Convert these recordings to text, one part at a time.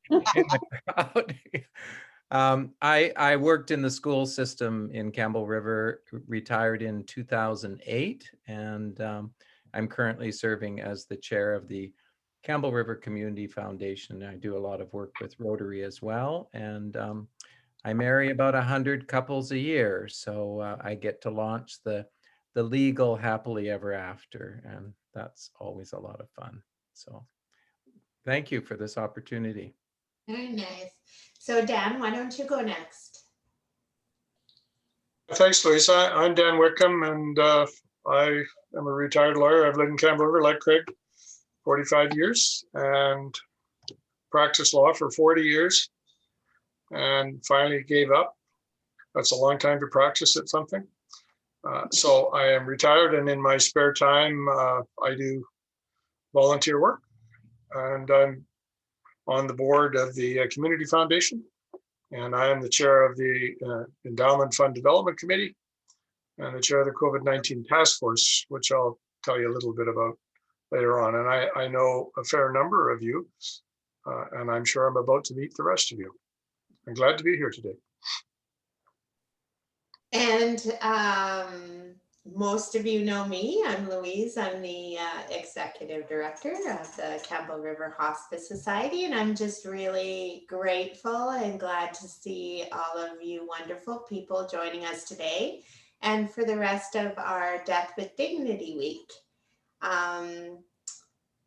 in the crowd. I worked in the school system in Campbell River, retired in 2008, and I'm currently serving as the chair of the Campbell River Community Foundation. I do a lot of work with Rotary as well, and I marry about 100 couples a year, so I get to launch the legal happily ever after, and that's always a lot of fun. So thank you for this opportunity. Very nice. So Dan, why don't you go next? Thanks, Louise. I'm Dan Whitcomb, and I am a retired lawyer. I've lived in Campbell River, like Craig, 45 years, and practiced law for 40 years, and finally gave up. That's a long time to practice at something. So I am retired, and in my spare time, I do volunteer work, and I'm on the board of the Community Foundation, and I am the chair of the Endowment Fund Development Committee and the chair of the COVID-19 Task Force, which I'll tell you a little bit about later on. And I know a fair number of you, and I'm sure I'm about to meet the rest of you. I'm glad to be here today. And most of you know me. I'm Louise. I'm the executive director of the Campbell River Hospice Society, and I'm just really grateful and glad to see all of you wonderful people joining us today and for the rest of our Death with Dignity Week.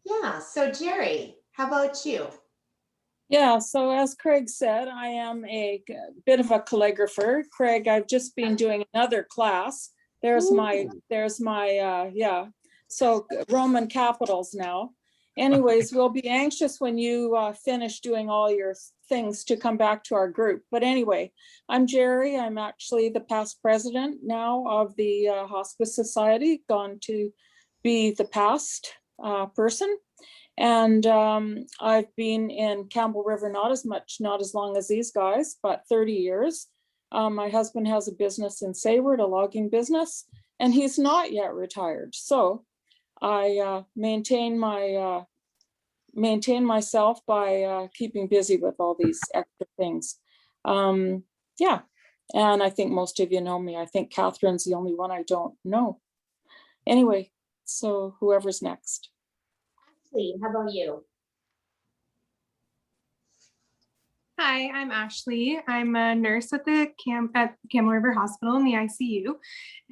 Yeah, so Jerry, how about you? Yeah, so as Craig said, I am a bit of a calligrapher. Craig, I've just been doing another class. There's my, yeah, so Roman capitals now. Anyways, we'll be anxious when you finish doing all your things to come back to our group. But anyway, I'm Jerry. I'm actually the past president now of the Hospice Society, gone to be the past person. And I've been in Campbell River, not as long as these guys, but 30 years. My husband has a business in Sayward, a logging business, and he's not yet retired. So I maintain myself by keeping busy with all these extra things. Yeah, and I think most of you know me. I think Catherine's the only one I don't know. Anyway, so whoever's next. Ashley, how about you? Hi, I'm Ashley. I'm a nurse at Campbell River Hospital in the ICU,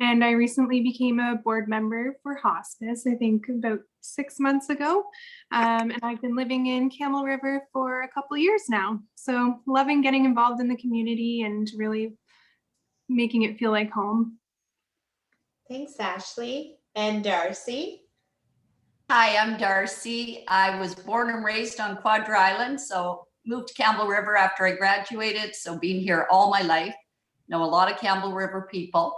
and I recently became a board member for hospice, I think about 6 months ago, and I've been living in Campbell River for a couple of years now. So loving getting involved in the community and really making it feel like home. Thanks, Ashley. And Darcy? Hi, I'm Darcy. I was born and raised on Quadra Island, so moved to Campbell River after I graduated. So been here all my life, know a lot of Campbell River people.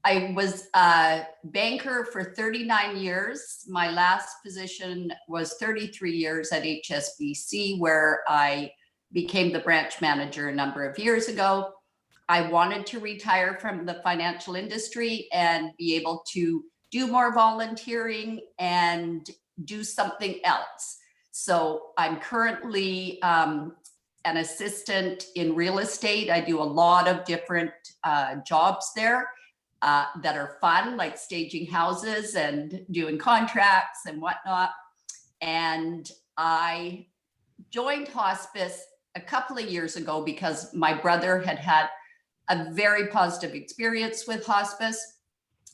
I was a banker for 39 years. My last position was 33 years at HSBC, where I became the branch manager a number of years ago. I wanted to retire from the financial industry and be able to do more volunteering and do something else. So I'm currently an assistant in real estate. I do a lot of different jobs there that are fun, like staging houses and doing contracts and whatnot. And I joined hospice a couple of years ago because my brother had a very positive experience with hospice.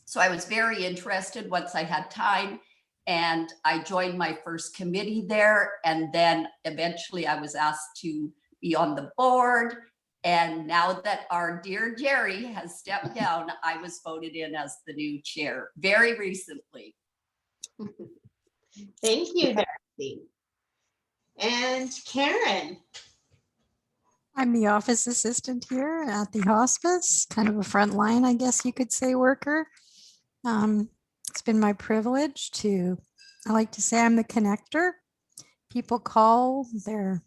So I was very interested once I had time, and I joined my first committee there. And then eventually I was asked to be on the board. And now that our dear Jerry has stepped down, I was voted in as the new chair very recently. Thank you, Darcy. And Karen? I'm the office assistant here at the hospice, kind of a front line, I guess you could say, worker. It's been my privilege I like to say I'm the connector. People call, they're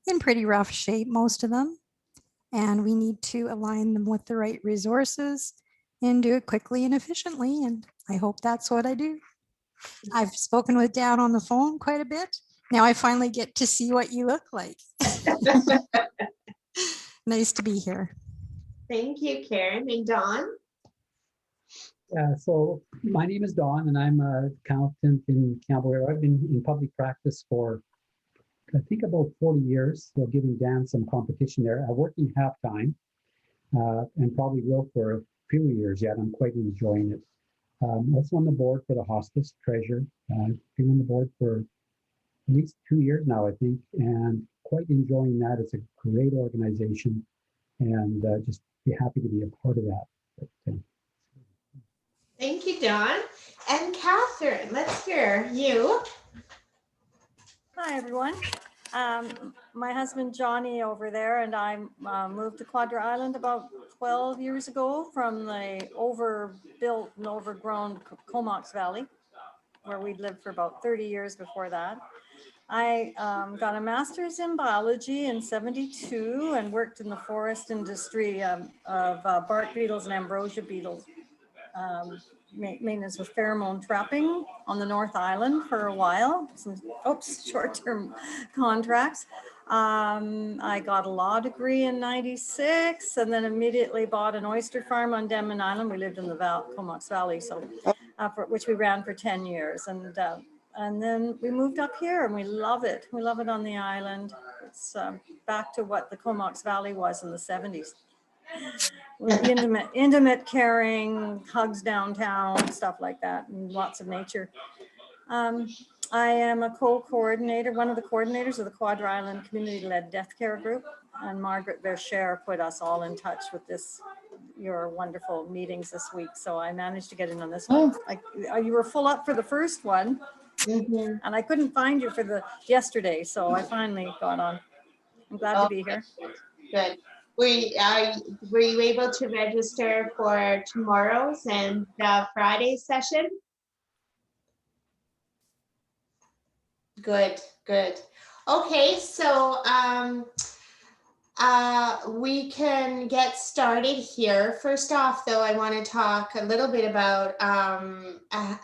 in pretty rough shape, most of them, and we need to align them with the right resources and do it quickly and efficiently, and I hope that's what I do. I've spoken with Dan on the phone quite a bit. Now I finally get to see what you look like. Nice to be here. Thank you, Karen. And Dawn? So my name is Don, and I'm an accountant in Campbell River. I've been in public practice for, I think, about 40 years. So giving Dan some competition there. I'm working half-time and probably will for a few years yet. I'm quite enjoying it. Also on the board for the hospice treasurer. Been on the board for at least 2 years now, I think, and quite enjoying that. It's a great organization, and just be happy to be a part of that. But, Thank you, Dawn. And Catherine, let's hear you. Hi, everyone. My husband Johnny over there and I moved to Quadra Island about 12 years ago from the overbuilt and overgrown Comox Valley, where we'd lived for about 30 years before that. I got a master's in biology in '72 and worked in the forest industry of bark beetles and ambrosia beetles. Maintenance with pheromone trapping on the North Island for a while, some short-term contracts. I got a law degree in '96 and then immediately bought an oyster farm on Denman Island. We lived in the Comox Valley, so which we ran for 10 years. And then we moved up here and we love it. We love it on the island. It's back to what the Comox Valley was in the '70s. Intimate, caring, hugs downtown, stuff like that, and lots of nature. I am a co-coordinator, one of the coordinators of the Quadra Island Community-Led Death Care Group, and Margaret Vercher put us all in touch with your wonderful meetings this week. So I managed to get in on this one. You were full up for the first one, and I couldn't find you for yesterday, so I finally got on. I'm glad to be here. Good. Were you able to register for tomorrow's and Friday's session? Good, good. Okay, so we can get started here. First off, though, I want to talk a little bit about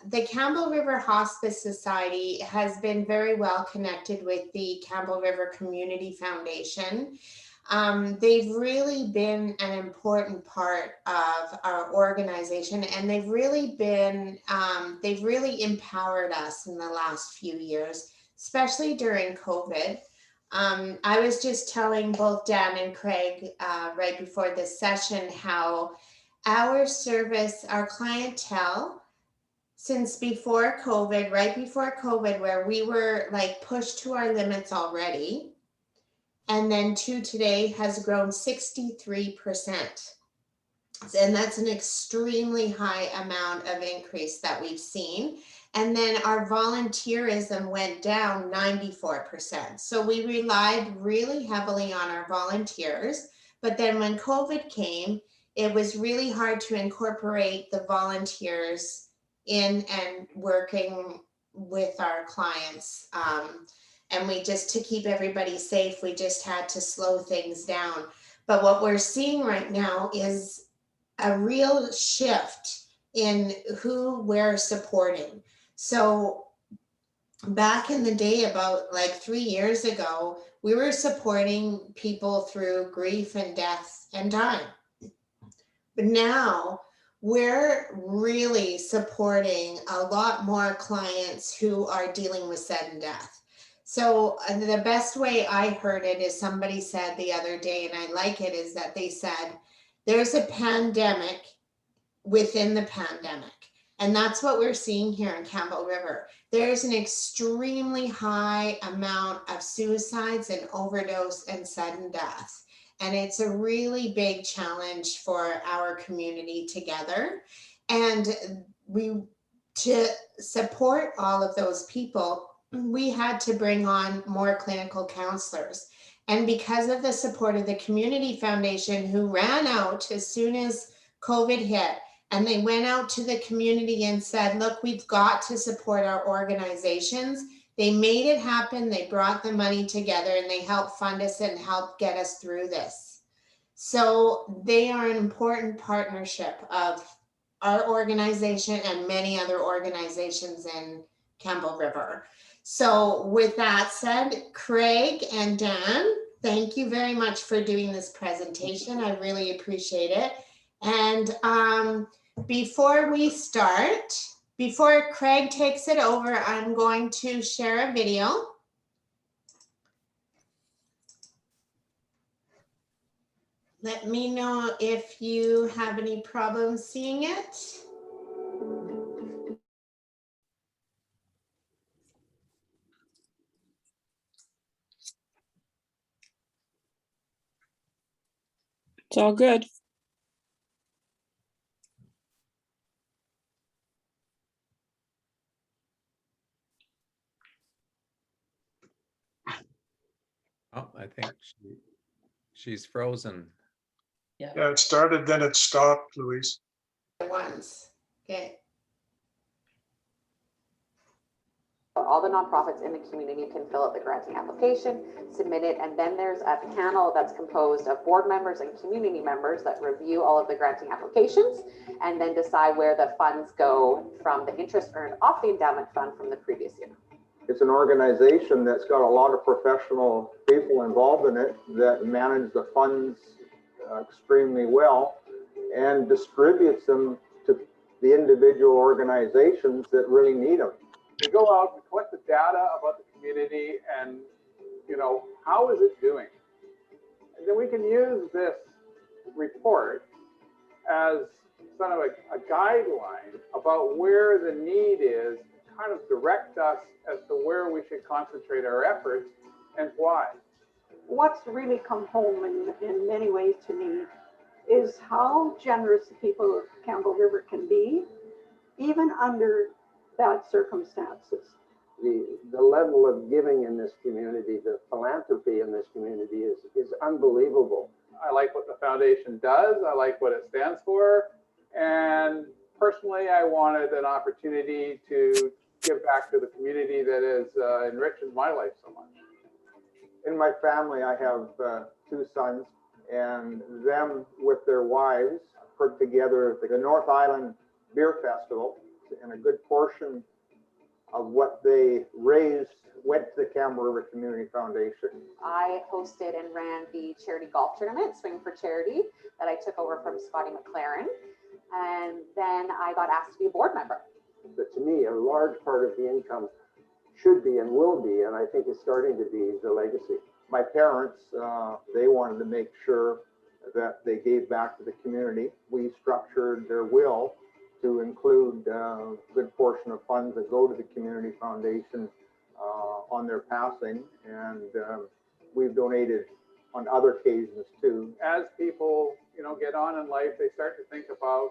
the Campbell River Hospice Society has been very well connected with the Campbell River Community Foundation. They've really been an important part of our organization, and they've really empowered us in the last few years, especially during COVID. I was just telling both Dan and Craig right before this session how our service, our clientele, since before COVID, right before COVID, where we were like pushed to our limits already, and then to today has grown 63%. And that's an extremely high amount of increase that we've seen. And then our volunteerism went down 94%. So we relied really heavily on our volunteers. But then when COVID came, it was really hard to incorporate the volunteers in and working with our clients. And to keep everybody safe, we just had to slow things down. But what we're seeing right now is a real shift in who we're supporting. So back in the day, about like 3 years ago, we were supporting people through grief and death and dying. But now we're really supporting a lot more clients who are dealing with sudden death. So the best way I heard it is somebody said the other day, and I like it, is that they said, there's a pandemic within the pandemic. And that's what we're seeing here in Campbell River. There's an extremely high amount of suicides and overdose and sudden death. And it's a really big challenge for our community together. And to support all of those people, we had to bring on more clinical counselors. And because of the support of the Community Foundation, who ran out as soon as COVID hit, and they went out to the community and said, look, we've got to support our organizations. They made it happen. They brought the money together and they helped fund us and helped get us through this. So they are an important partnership of our organization and many other organizations in Campbell River. So with that said, Craig and Dan, thank you very much for doing this presentation. I really appreciate it. And before we start, before Craig takes it over, I'm going to share a video. Let me know if you have any problems seeing it. It's all good. Oh, I think she's frozen. Yeah, it started, then it stopped, Louise. Once, okay. All the nonprofits in the community can fill out the granting application, submit it, and then there's a panel that's composed of board members and community members that review all of the granting applications and then decide where the funds go from the interest earned off the endowment fund from the previous year. It's an organization that's got a lot of professional people involved in it that manage the funds extremely well and distributes them to the individual organizations that really need them. We go out and collect the data about the community and, how is it doing? And then we can use this report as sort of a guideline about where the need is, kind of direct us as to where we should concentrate our efforts and why. What's really come home in many ways to me is how generous the people of Campbell River can be, even under bad circumstances. The level of giving in this community, the philanthropy in this community is unbelievable. I like what the foundation does. I like what it stands for. And personally, I wanted an opportunity to give back to the community that has enriched my life so much. In my family, I have 2 sons, and them with their wives put together the North Island Beer Festival, and a good portion of what they raised went to the Campbell River Community Foundation. I hosted and ran the charity golf tournament, Swing for Charity, that I took over from Scotty McLaren. And then I got asked to be a board member. But to me, a large part of the income should be and will be, and I think is starting to be, the legacy. My parents, they wanted to make sure that they gave back to the community. We structured their will to include a good portion of funds that go to the community foundation on their passing, and we've donated on other occasions too. As people, get on in life, they start to think about,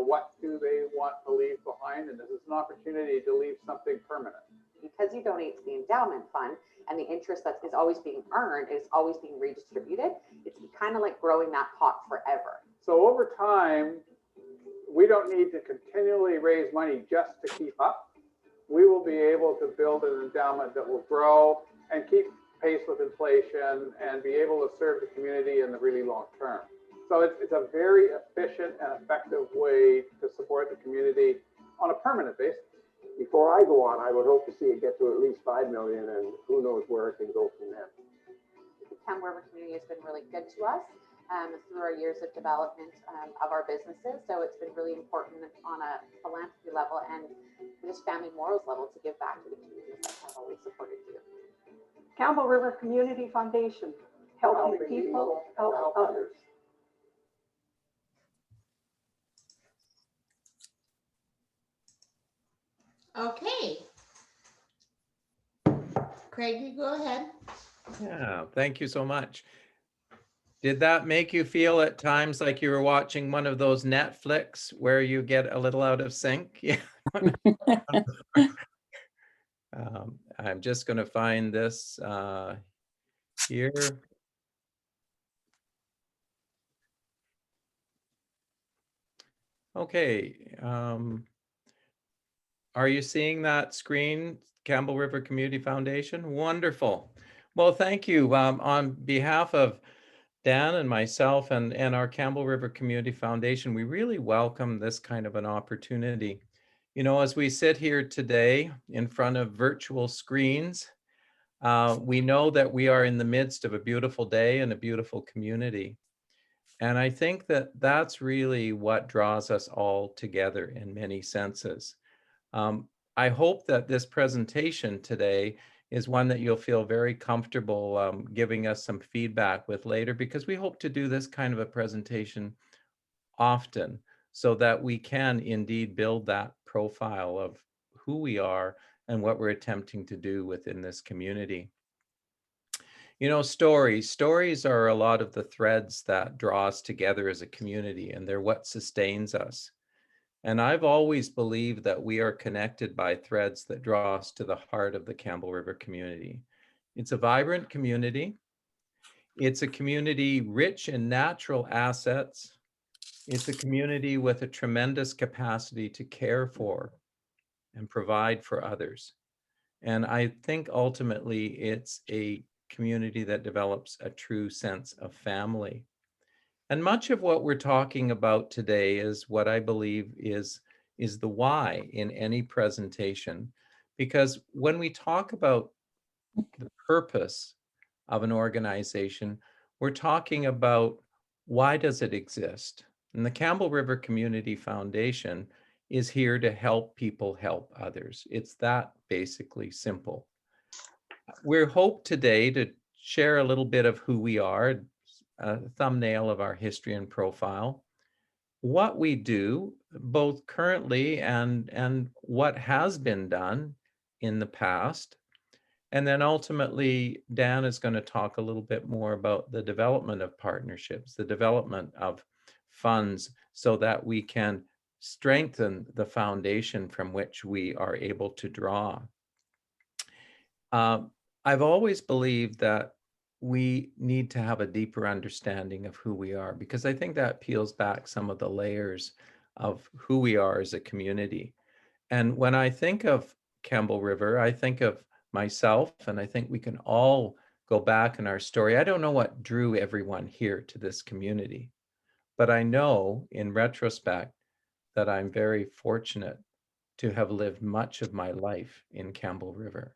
what do they want to leave behind, and this is an opportunity to leave something permanent. Because you donate to the endowment fund and the interest that is always being earned is always being redistributed, it's kind of like growing that pot forever. So over time, we don't need to continually raise money just to keep up. We will be able to build an endowment that will grow and keep pace with inflation and be able to serve the community in the really long term. So it's a very efficient and effective way to support the community on a permanent basis. Before I go on, I would hope to see it get to at least 5 million, and who knows where it can go from there. The Campbell River community has been really good to us through our years of development of our businesses. So it's been really important on a philanthropy level and just family morals level to give back to the communities that have always supported you. Campbell River Community Foundation, helping people help others. Okay. Craig, you go ahead. Yeah, thank you so much. Did that make you feel at times like you were watching one of those Netflix where you get a little out of sync? Yeah. I'm just going to find this here. Okay. Are you seeing that screen, Campbell River Community Foundation? Wonderful. Well, thank you. On behalf of Dan and myself and our Campbell River Community Foundation, we really welcome this kind of an opportunity. You know, as we sit here today in front of virtual screens, we know that we are in the midst of a beautiful day and a beautiful community. And I think that that's really what draws us all together in many senses. I hope that this presentation today is one that you'll feel very comfortable giving us some feedback with later, because we hope to do this kind of a presentation often so that we can indeed build that profile of who we are and what we're attempting to do within this community. You know, stories are a lot of the threads that draw us together as a community, and they're what sustains us. And I've always believed that we are connected by threads that draw us to the heart of the Campbell River community. It's a vibrant community. It's a community rich in natural assets. It's a community with a tremendous capacity to care for and provide for others. And I think ultimately it's a community that develops a true sense of family. And much of what we're talking about today is what I believe is the why in any presentation. Because when we talk about the purpose of an organization, we're talking about why does it exist? And the Campbell River Community Foundation is here to help people help others. It's that basically simple. We hope today to share a little bit of who we are, a thumbnail of our history and profile, what we do, both currently and what has been done in the past. And then ultimately, Dan is going to talk a little bit more about the development of partnerships, the development of funds, so that we can strengthen the foundation from which we are able to draw. I've always believed that we need to have a deeper understanding of who we are, because I think that peels back some of the layers of who we are as a community. And when I think of Campbell River, I think of myself, and I think we can all go back in our story. I don't know what drew everyone here to this community, but I know in retrospect that I'm very fortunate to have lived much of my life in Campbell River.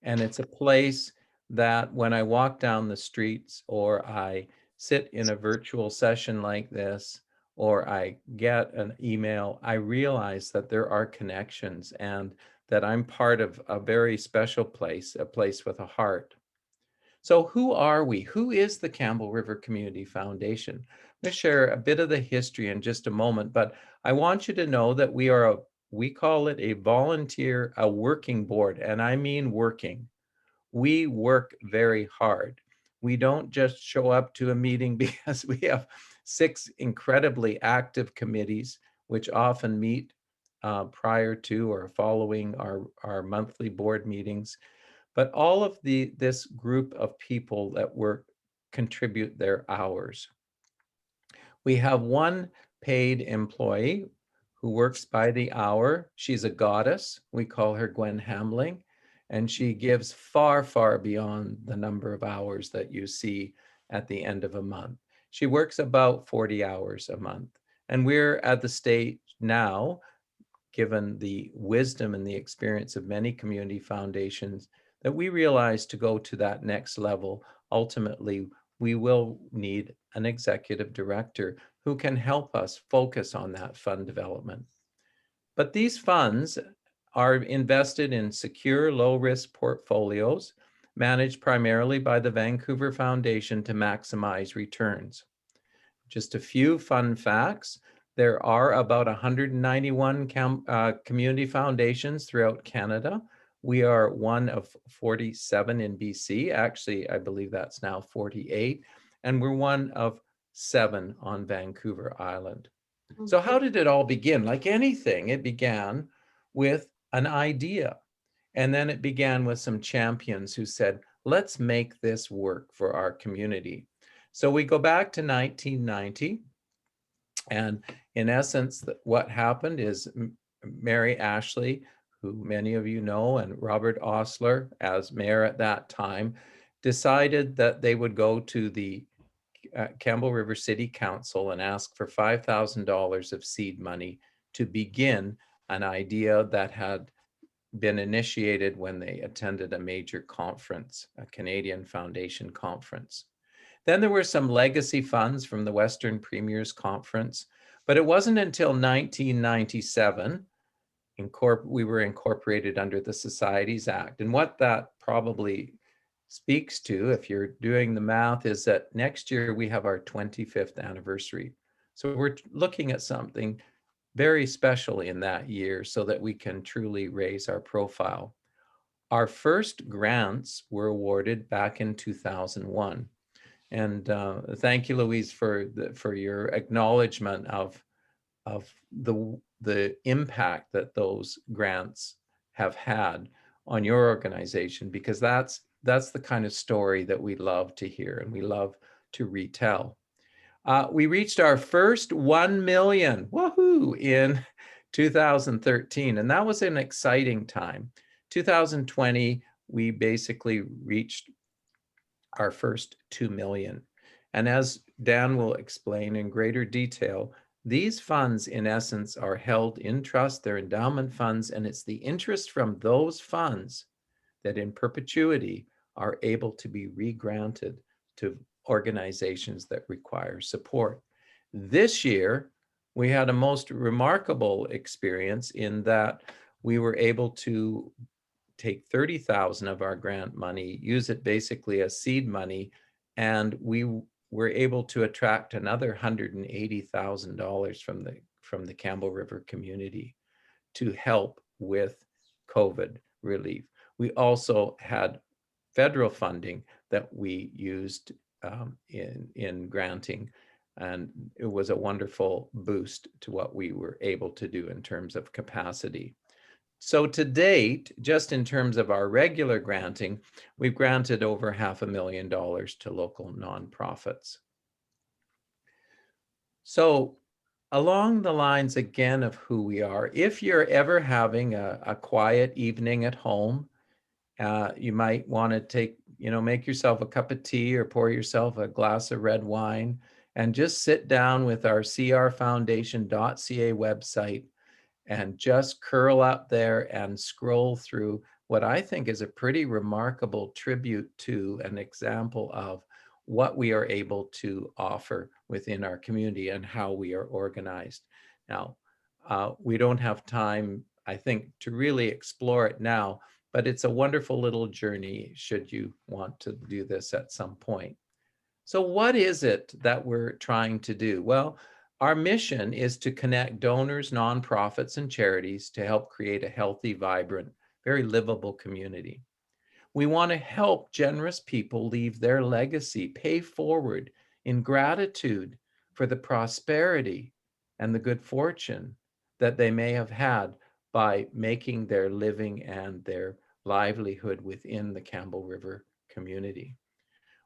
And it's a place that when I walk down the streets, or I sit in a virtual session like this, or I get an email, I realize that there are connections and that I'm part of a very special place, a place with a heart. So who are we? Who is the Campbell River Community Foundation? I'm going to share a bit of the history in just a moment, but I want you to know that we call it a volunteer, a working board, and I mean working. We work very hard. We don't just show up to a meeting because we have 6 incredibly active committees, which often meet prior to or following our monthly board meetings. But all of this group of people that work contribute their hours. We have one paid employee who works by the hour. She's a goddess. We call her Gwen Hamling, and she gives far, far beyond the number of hours that you see at the end of a month. She works about 40 hours a month. And we're at the stage now, given the wisdom and the experience of many community foundations, that we realize to go to that next level, ultimately, we will need an executive director who can help us focus on that fund development. But these funds are invested in secure, low-risk portfolios managed primarily by the Vancouver Foundation to maximize returns. Just a few fun facts. There are about 191 community foundations throughout Canada. We are one of 47 in BC. Actually, I believe that's now 48. And we're one of 7 on Vancouver Island. So how did it all begin? Like anything, it began with an idea. And then it began with some champions who said, let's make this work for our community. So we go back to 1990. And in essence, what happened is Mary Ashley, who many of you know, and Robert Osler, as mayor at that time, decided that they would go to the Campbell River City Council and ask for $5,000 of seed money to begin an idea that had been initiated when they attended a major conference, a Canadian Foundation conference. Then there were some legacy funds from the Western Premiers Conference, but it wasn't until 1997 we were incorporated under the Societies Act. And what that probably speaks to, if you're doing the math, is that next year we have our 25th anniversary. So we're looking at something very special in that year so that we can truly raise our profile. Our first grants were awarded back in 2001. And thank you, Louise, for your acknowledgement of the impact that those grants have had on your organization, because that's the kind of story that we love to hear and we love to retell. We reached our first 1 million, woohoo, in 2013, and that was an exciting time. 2020, we basically reached our first 2 million. And as Dan will explain in greater detail, these funds, in essence, are held in trust, they're endowment funds, and it's the interest from those funds that in perpetuity are able to be re-granted to organizations that require support. This year, we had a most remarkable experience in that we were able to take 30,000 of our grant money, use it basically as seed money, and we were able to attract another $180,000 from the Campbell River community to help with COVID relief. We also had federal funding that we used in granting, and it was a wonderful boost to what we were able to do in terms of capacity. So to date, just in terms of our regular granting, we've granted over $500,000 to local nonprofits. So along the lines again of who we are, if you're ever having a quiet evening at home, you might want to make yourself a cup of tea or pour yourself a glass of red wine and just sit down with our crfoundation.ca website and just curl up there and scroll through what I think is a pretty remarkable tribute to an example of what we are able to offer within our community and how we are organized. Now, we don't have time, I think, to really explore it now, but it's a wonderful little journey should you want to do this at some point. So what is it that we're trying to do? Well, our mission is to connect donors, nonprofits, and charities to help create a healthy, vibrant, very livable community. We want to help generous people leave their legacy, pay forward in gratitude for the prosperity and the good fortune that they may have had by making their living and their livelihood within the Campbell River community.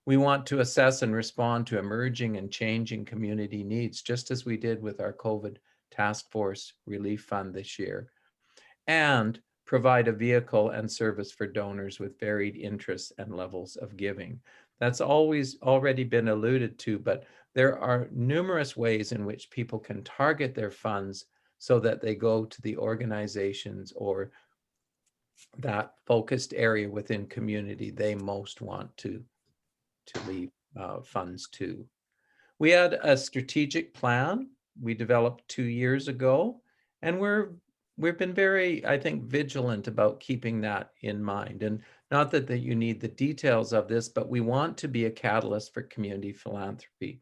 We want to assess and respond to emerging and changing community needs, just as we did with our COVID Task Force Relief Fund this year, and provide a vehicle and service for donors with varied interests and levels of giving. That's always already been alluded to, but there are numerous ways in which people can target their funds so that they go to the organizations or that focused area within community they most want to leave funds to. We had a strategic plan we developed 2 years ago, and we've been very, I think, vigilant about keeping that in mind. And not that you need the details of this, but we want to be a catalyst for community philanthropy.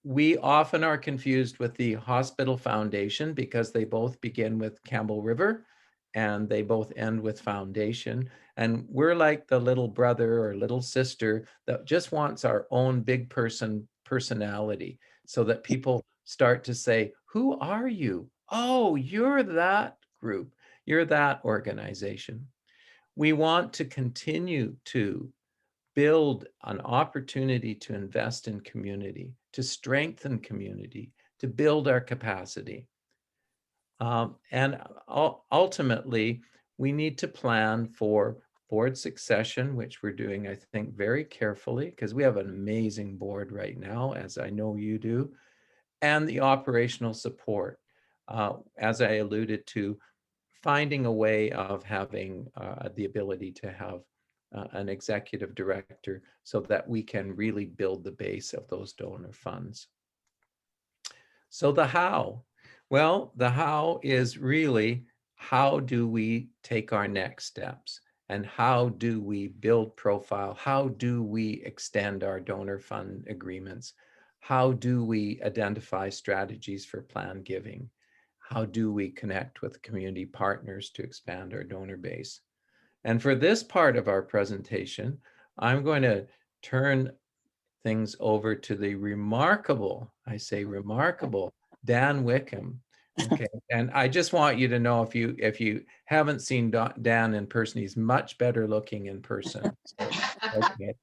We often are confused with the Hospital Foundation because they both begin with Campbell River and they both end with foundation. And we're like the little brother or little sister that just wants our own big personality so that people start to say, who are you? Oh, you're that group. You're that organization. We want to continue to build an opportunity to invest in community, to strengthen community, to build our capacity. And ultimately, we need to plan for board succession, which we're doing, I think, very carefully, because we have an amazing board right now, as I know you do, and the operational support. as I alluded to, finding a way of having the ability to have an executive director so that we can really build the base of those donor funds. So the how? Well, the how is really, how do we take our next steps? And how do we build profile? How do we extend our donor fund agreements? How do we identify strategies for planned giving? How do we connect with community partners to expand our donor base? And for this part of our presentation, I'm going to turn things over to the remarkable, I say remarkable, Dan Whitcomb. Okay, and I just want you to know, if you haven't seen Dan in person, he's much better looking in person. So, okay.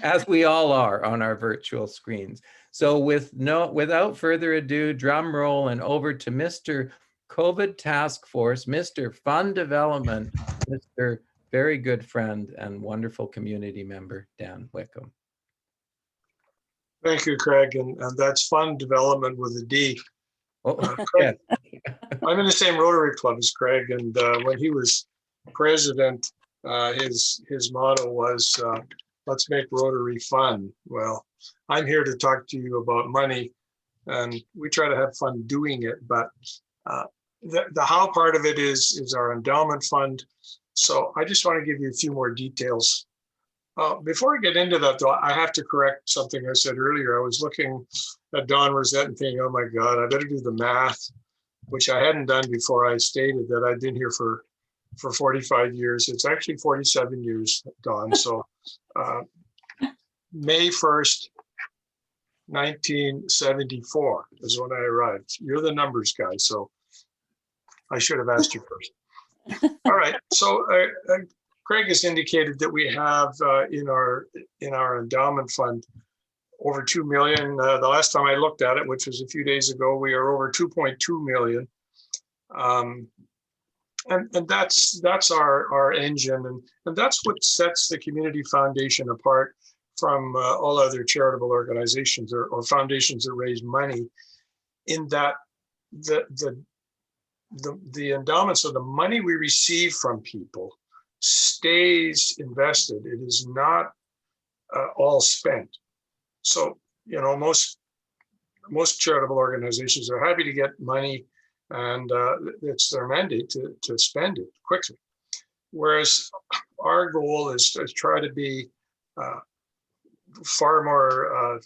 As we all are on our virtual screens. So without further ado, drum roll and over to Mr. COVID Task Force, Mr. Fund Development, Mr. Very good friend and wonderful community member, Dan Whitcomb. Thank you, Craig. And that's fund development with a D. Craig, I'm in the same Rotary Club as Craig. And when he was president, his motto was, let's make Rotary fun. Well, I'm here to talk to you about money, and we try to have fun doing it. But the how part of it is our endowment fund. So I just want to give you a few more details. Before I get into that, though, I have to correct something I said earlier. I was looking at Don Rosette and thinking, oh my God, I better do the math, which I hadn't done before I stated that I'd been here for 45 years. It's actually 47 years, Don. So May 1st, 1974 is when I arrived. You're the numbers guy, so I should have asked you first. All right, so Craig has indicated that we have in our endowment fund over 2 million. The last time I looked at it, which was a few days ago, we are over 2.2 million. And that's our engine, and that's what sets the Community Foundation apart from all other charitable organizations or foundations that raise money, in that the endowments, or the money we receive from people, stays invested. It is not all spent. So, you know, most charitable organizations are happy to get money, and it's their mandate to spend it quickly. Whereas our goal is to try to be far more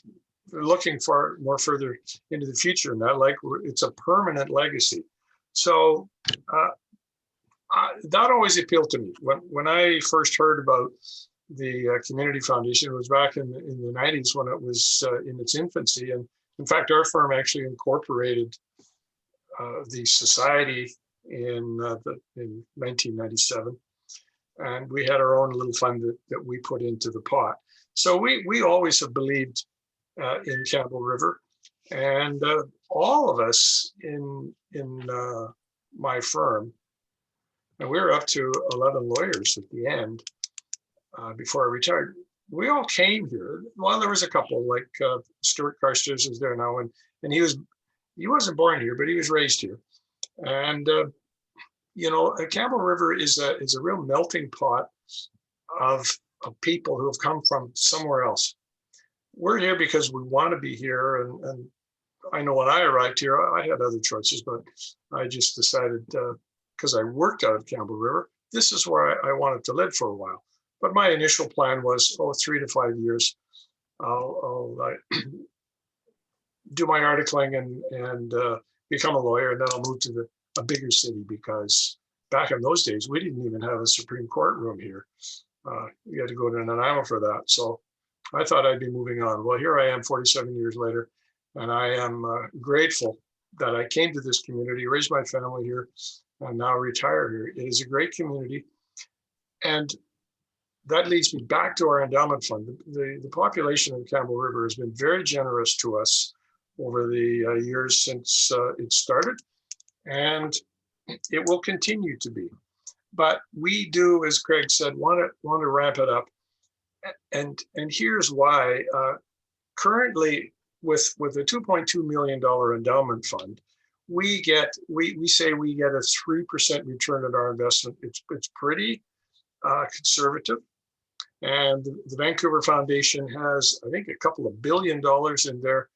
looking far more further into the future, and that, like, it's a permanent legacy. So that always appealed to me. When I first heard about the Community Foundation, it was back in the 90s when it was in its infancy. And in fact, our firm actually incorporated the society in 1997. And we had our own little fund that we put into the pot. So we always have believed in Campbell River. And all of us in my firm, and we were up to 11 lawyers at the end before I retired. We all came here. Well, there was a couple, like Stuart Carstairs is there now, and he wasn't born here, but he was raised here. And you know, Campbell River is a real melting pot of people who have come from somewhere else. We're here because we want to be here, and I know when I arrived here, I had other choices, but I just decided, because I worked out of Campbell River, this is where I wanted to live for a while. But my initial plan was, 3 to 5 years, I'll do my articling and become a lawyer, and then I'll move to a bigger city, because back in those days, we didn't even have a Supreme Court room here. You had to go to Nanaimo for that. So I thought I'd be moving on. Well, here I am 47 years later, and I am grateful that I came to this community, raised my family here, and now retire here. It is a great community. And that leads me back to our endowment fund. The population of Campbell River has been very generous to us over the years since it started, and it will continue to be. But we do, as Craig said, want to ramp it up. And here's why. Currently, with a $2.2 million endowment fund, we say we get a 3% return on our investment. It's pretty conservative. And the Vancouver Foundation has, I think, a couple of $1 billion in their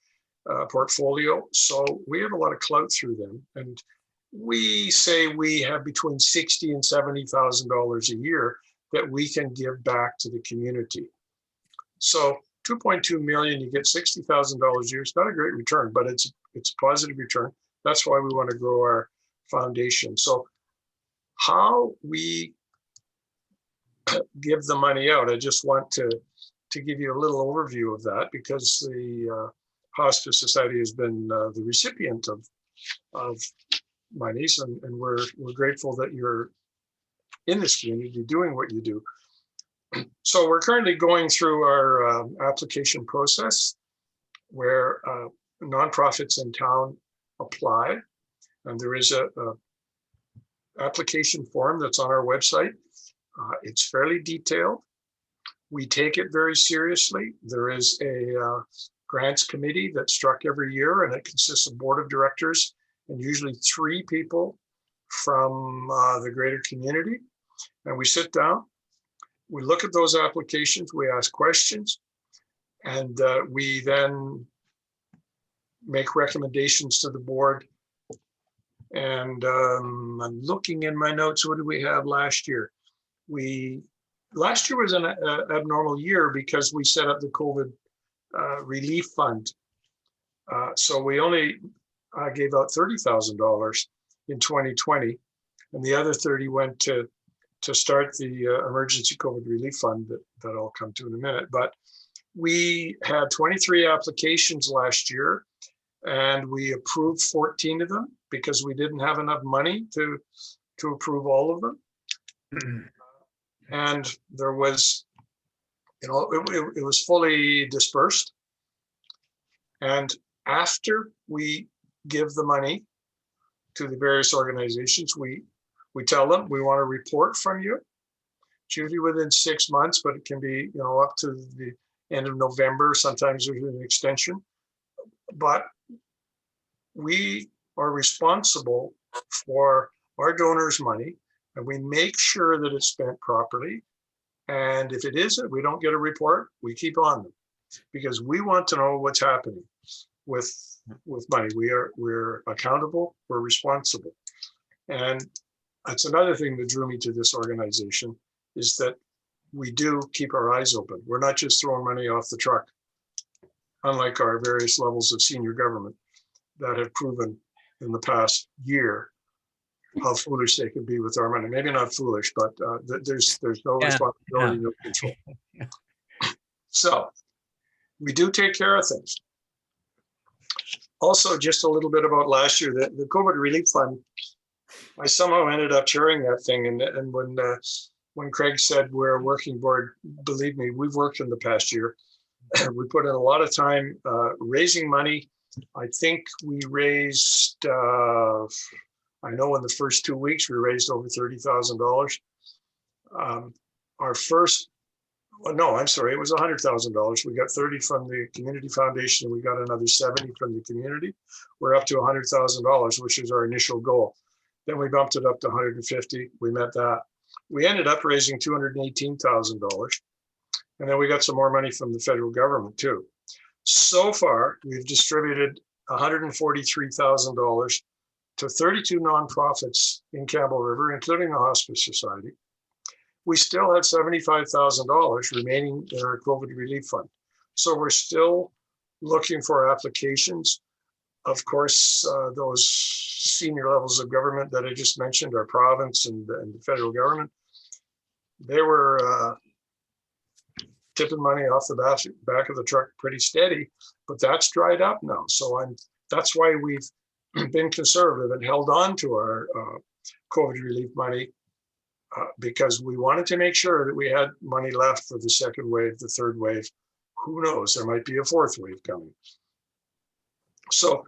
portfolio. So we have a lot of clout through them. And we say we have between $60,000 and $70,000 a year that we can give back to the community. So 2.2 million, you get $60,000 a year. It's not a great return, but it's a positive return. That's why we want to grow our foundation. So how we give the money out, I just want to give you a little overview of that, because the Hospice Society has been the recipient of monies, and we're grateful that you're in this community doing what you do. So we're currently going through our application process where nonprofits in town apply, and there is a application form that's on our website. It's fairly detailed. We take it very seriously. There is a grants committee that's struck every year, and it consists of board of directors and usually 3 people from the greater community. And we sit down, we look at those applications, we ask questions, and we then make recommendations to the board. And I'm looking in my notes, what did we have last year? Last year was an abnormal year because we set up the COVID relief fund. So we only gave out $30,000 in 2020, and the other 30 went to start the emergency COVID relief fund that I'll come to in a minute. But we had 23 applications last year, and we approved 14 of them because we didn't have enough money to approve all of them. And there was, it was fully dispersed. And after we give the money to the various organizations, we tell them we want a report from you. It's usually within 6 months, but it can be, up to the end of November. Sometimes there's an extension. But we are responsible for our donors' money, and we make sure that it's spent properly. And if it isn't, we don't get a report, we keep on them, because we want to know what's happening with money. We're accountable, we're responsible. And that's another thing that drew me to this organization, is that we do keep our eyes open. We're not just throwing money off the truck, unlike our various levels of senior government that have proven in the past year how foolish they can be with our money. Maybe not foolish, but there's no responsibility, no control. So we do take care of things. Also, just a little bit about last year, the COVID relief fund, I somehow ended up chairing that thing. And when Craig said we're a working board, believe me, we've worked in the past year. We put in a lot of time raising money. I think we raised, I know in the first 2 weeks, we raised over $30,000. Our first, no, I'm sorry, it was $100,000. We got 30 from the community foundation. We got another 70 from the community. We're up to $100,000, which is our initial goal. Then we bumped it up to 150. We met that. We ended up raising $218,000. And then we got some more money from the federal government too. So far, we've distributed $143,000 to 32 nonprofits in Campbell River, including the Hospice Society. We still have $75,000 remaining in our COVID relief fund. So we're still looking for applications. Of course, those senior levels of government that I just mentioned, our province and the federal government, they were tipping money off the back of the truck pretty steady, but that's dried up now. So that's why we've been conservative and held on to our COVID relief money, because we wanted to make sure that we had money left for the second wave, the third wave. Who knows, there might be a fourth wave coming. So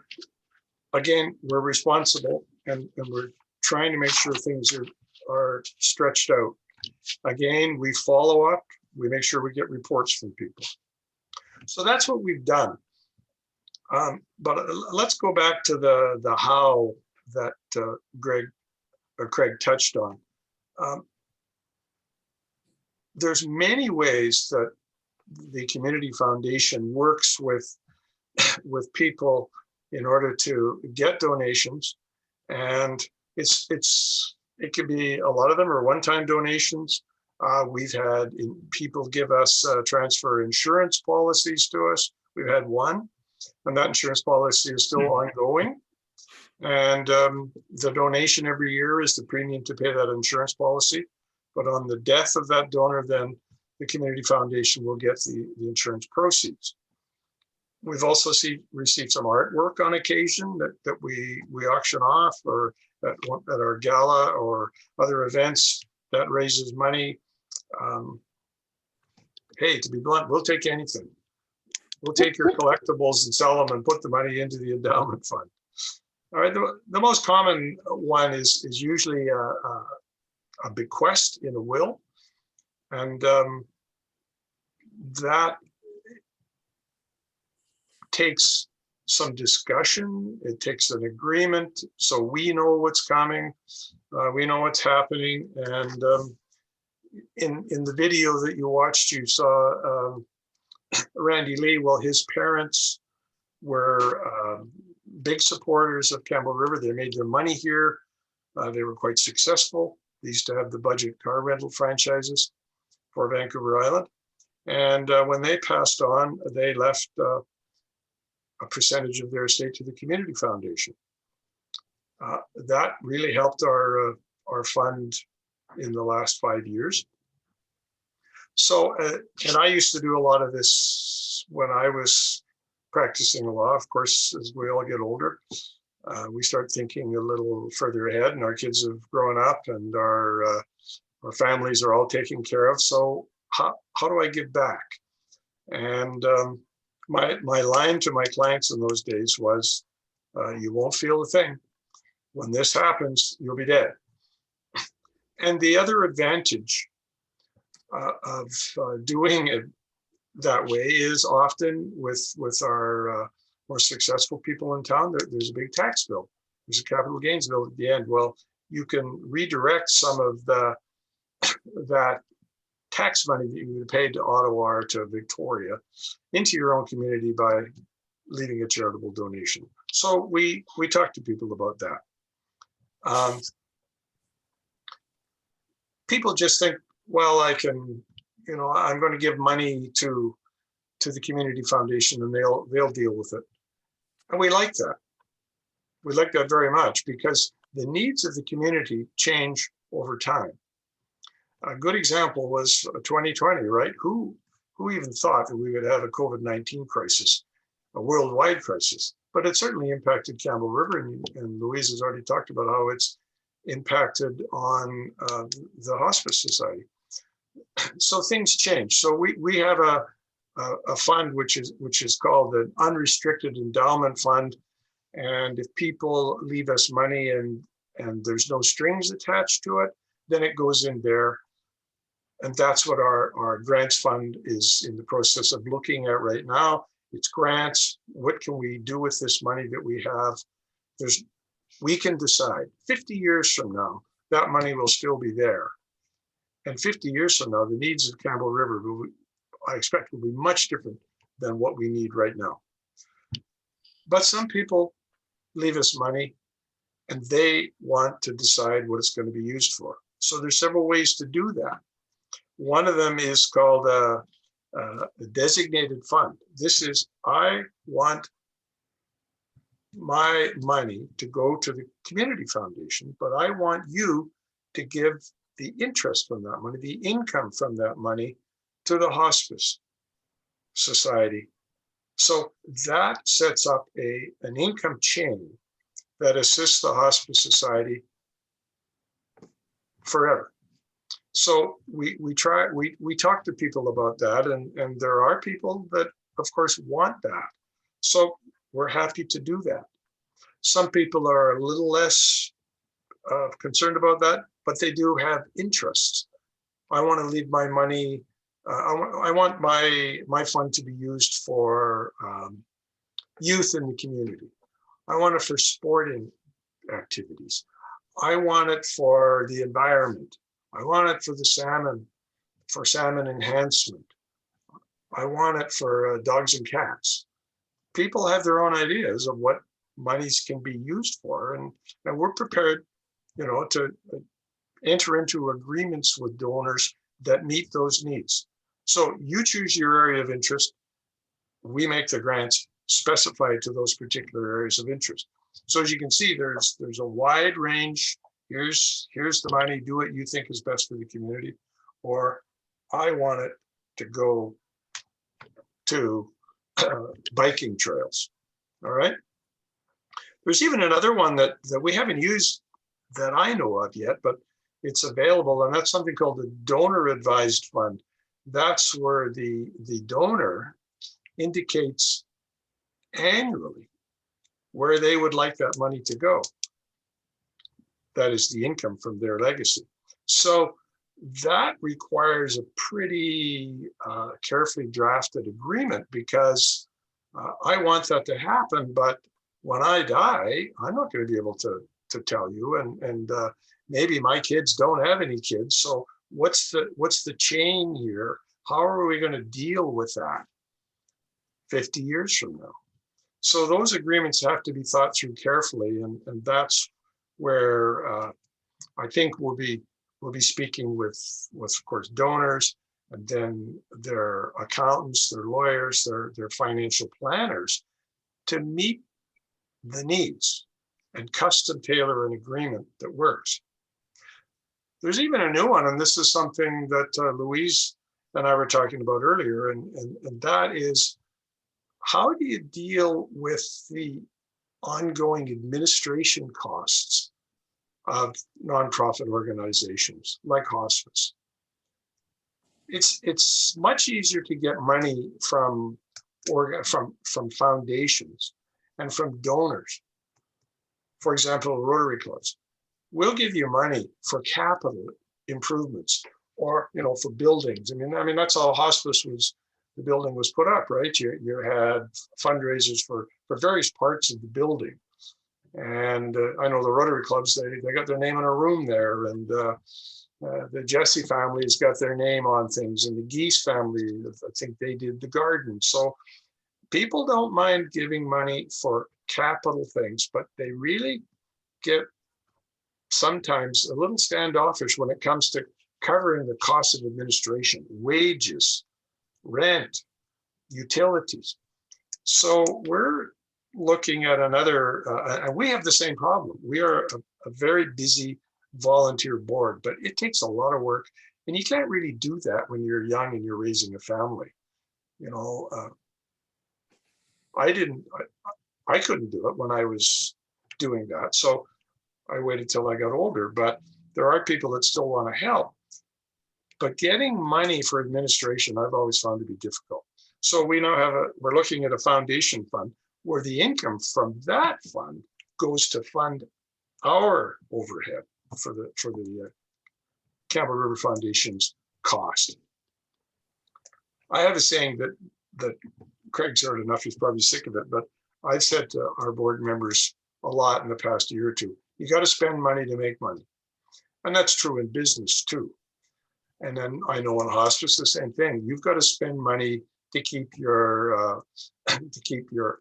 again, we're responsible and we're trying to make sure things are stretched out. Again, we follow up, we make sure we get reports from people. So that's what we've done. But let's go back to the how Craig touched on. There's many ways that the Community Foundation works with people in order to get donations, and it could be, a lot of them are one-time donations. We've had people give us transfer insurance policies to us. We've had one, and that insurance policy is still ongoing. And the donation every year is the premium to pay that insurance policy. But on the death of that donor, then the Community Foundation will get the insurance proceeds. We've also received some artwork on occasion that we auction off, or at our gala or other events that raises money. Hey, to be blunt, we'll take anything. We'll take your collectibles and sell them and put the money into the endowment fund. All right, the most common one is usually a bequest in a will, and that takes some discussion. It takes an agreement, so we know what's coming, we know what's happening. And in the video that you watched, you saw Randy Lee. Well, his parents were big supporters of Campbell River. They made their money here. They were quite successful. They used to have the budget car rental franchises for Vancouver Island. And when they passed on, they left a percentage of their estate to the Community Foundation. That really helped our fund in the last 5 years. So, and I used to do a lot of this when I was practicing law. Of course, as we all get older, we start thinking a little further ahead, and our kids have grown up, and our families are all taken care of. So how do I give back? And my line to my clients in those days was, you won't feel a thing. When this happens, you'll be dead. And the other advantage of doing it that way is often with our more successful people in town, there's a big tax bill. There's a capital gains bill at the end. Well, you can redirect some of that tax money that you would pay to Ottawa or to Victoria into your own community by leaving a charitable donation. So we talk to people about that. People just think, well, I can, I'm going to give money to the Community Foundation and they'll deal with it. And we like that. We like that very much because the needs of the community change over time. A good example was 2020, right? Who even thought that we would have a COVID-19 crisis, a worldwide crisis? But it certainly impacted Campbell River, and Louise has already talked about how it's impacted on the Hospice Society. So things change. So we have a fund which is called an unrestricted endowment fund, and if people leave us money and there's no strings attached to it, then it goes in there. And that's what our grants fund is in the process of looking at right now. It's grants. What can we do with this money that we have? We can decide 50 years from now, that money will still be there. And 50 years from now, the needs of Campbell River, I expect, will be much different than what we need right now. But some people leave us money and they want to decide what it's going to be used for. So there's several ways to do that. One of them is called a designated fund. This is, I want my money to go to the Community Foundation, but I want you to give the interest from that money, the income from that money, to the Hospice Society. So that sets up an income chain that assists the Hospice Society forever. So we talk to people about that, and there are people that, of course, want that. So we're happy to do that. Some people are a little less concerned about that, but they do have interests. I want to leave my money. I want my fund to be used for youth in the community. I want it for sporting activities. I want it for the environment. I want it for the salmon enhancement. I want it for dogs and cats. People have their own ideas of what monies can be used for, and we're prepared, to enter into agreements with donors that meet those needs. So you choose your area of interest. We make the grants specified to those particular areas of interest. So as you can see, there's a wide range. Here's the money, do what you think is best for the community, or I want it to go to biking trails. All right. There's even another one that we haven't used that I know of yet, but it's available, and that's something called the donor advised fund. That's where the donor indicates annually where they would like that money to go. That is the income from their legacy. So that requires a pretty carefully drafted agreement, because I want that to happen, but when I die, I'm not going to be able to tell you, and maybe my kids don't have any kids. So what's the chain here? How are we going to deal with that 50 years from now? So those agreements have to be thought through carefully, and that's where I think we'll be speaking with of course donors, and then their accountants, their lawyers, their financial planners, to meet the needs and custom tailor an agreement that works. There's even a new one, and this is something that Louise and I were talking about earlier, and that is, how do you deal with the ongoing administration costs of nonprofit organizations like hospice? It's much easier to get money from foundations and from donors. For example, Rotary clubs will give you money for capital improvements, or for buildings. I mean that's how hospice was. The building was put up, right? You had fundraisers for various parts of the building. And I know the Rotary clubs, they got their name in a room there, and the Jesse family's got their name on things, and the Geese family, I think they did the garden. So people don't mind giving money for capital things, but they really get sometimes a little standoffish when it comes to covering the cost of administration, wages, rent, utilities. So we're looking at another, and we have the same problem. We are a very busy volunteer board, but it takes a lot of work, and you can't really do that when you're young and you're raising a family. I couldn't do it when I was doing that, so I waited till I got older. But there are people that still want to help. But getting money for administration, I've always found to be difficult. So we now we're looking at a foundation fund where the income from that fund goes to fund our overhead for the Campbell River Foundation's cost. I have a saying that Craig's heard enough, he's probably sick of it, but I've said to our board members a lot in the past year or two, you got to spend money to make money. And that's true in business too. And then I know in hospice, the same thing. You've got to spend money to keep your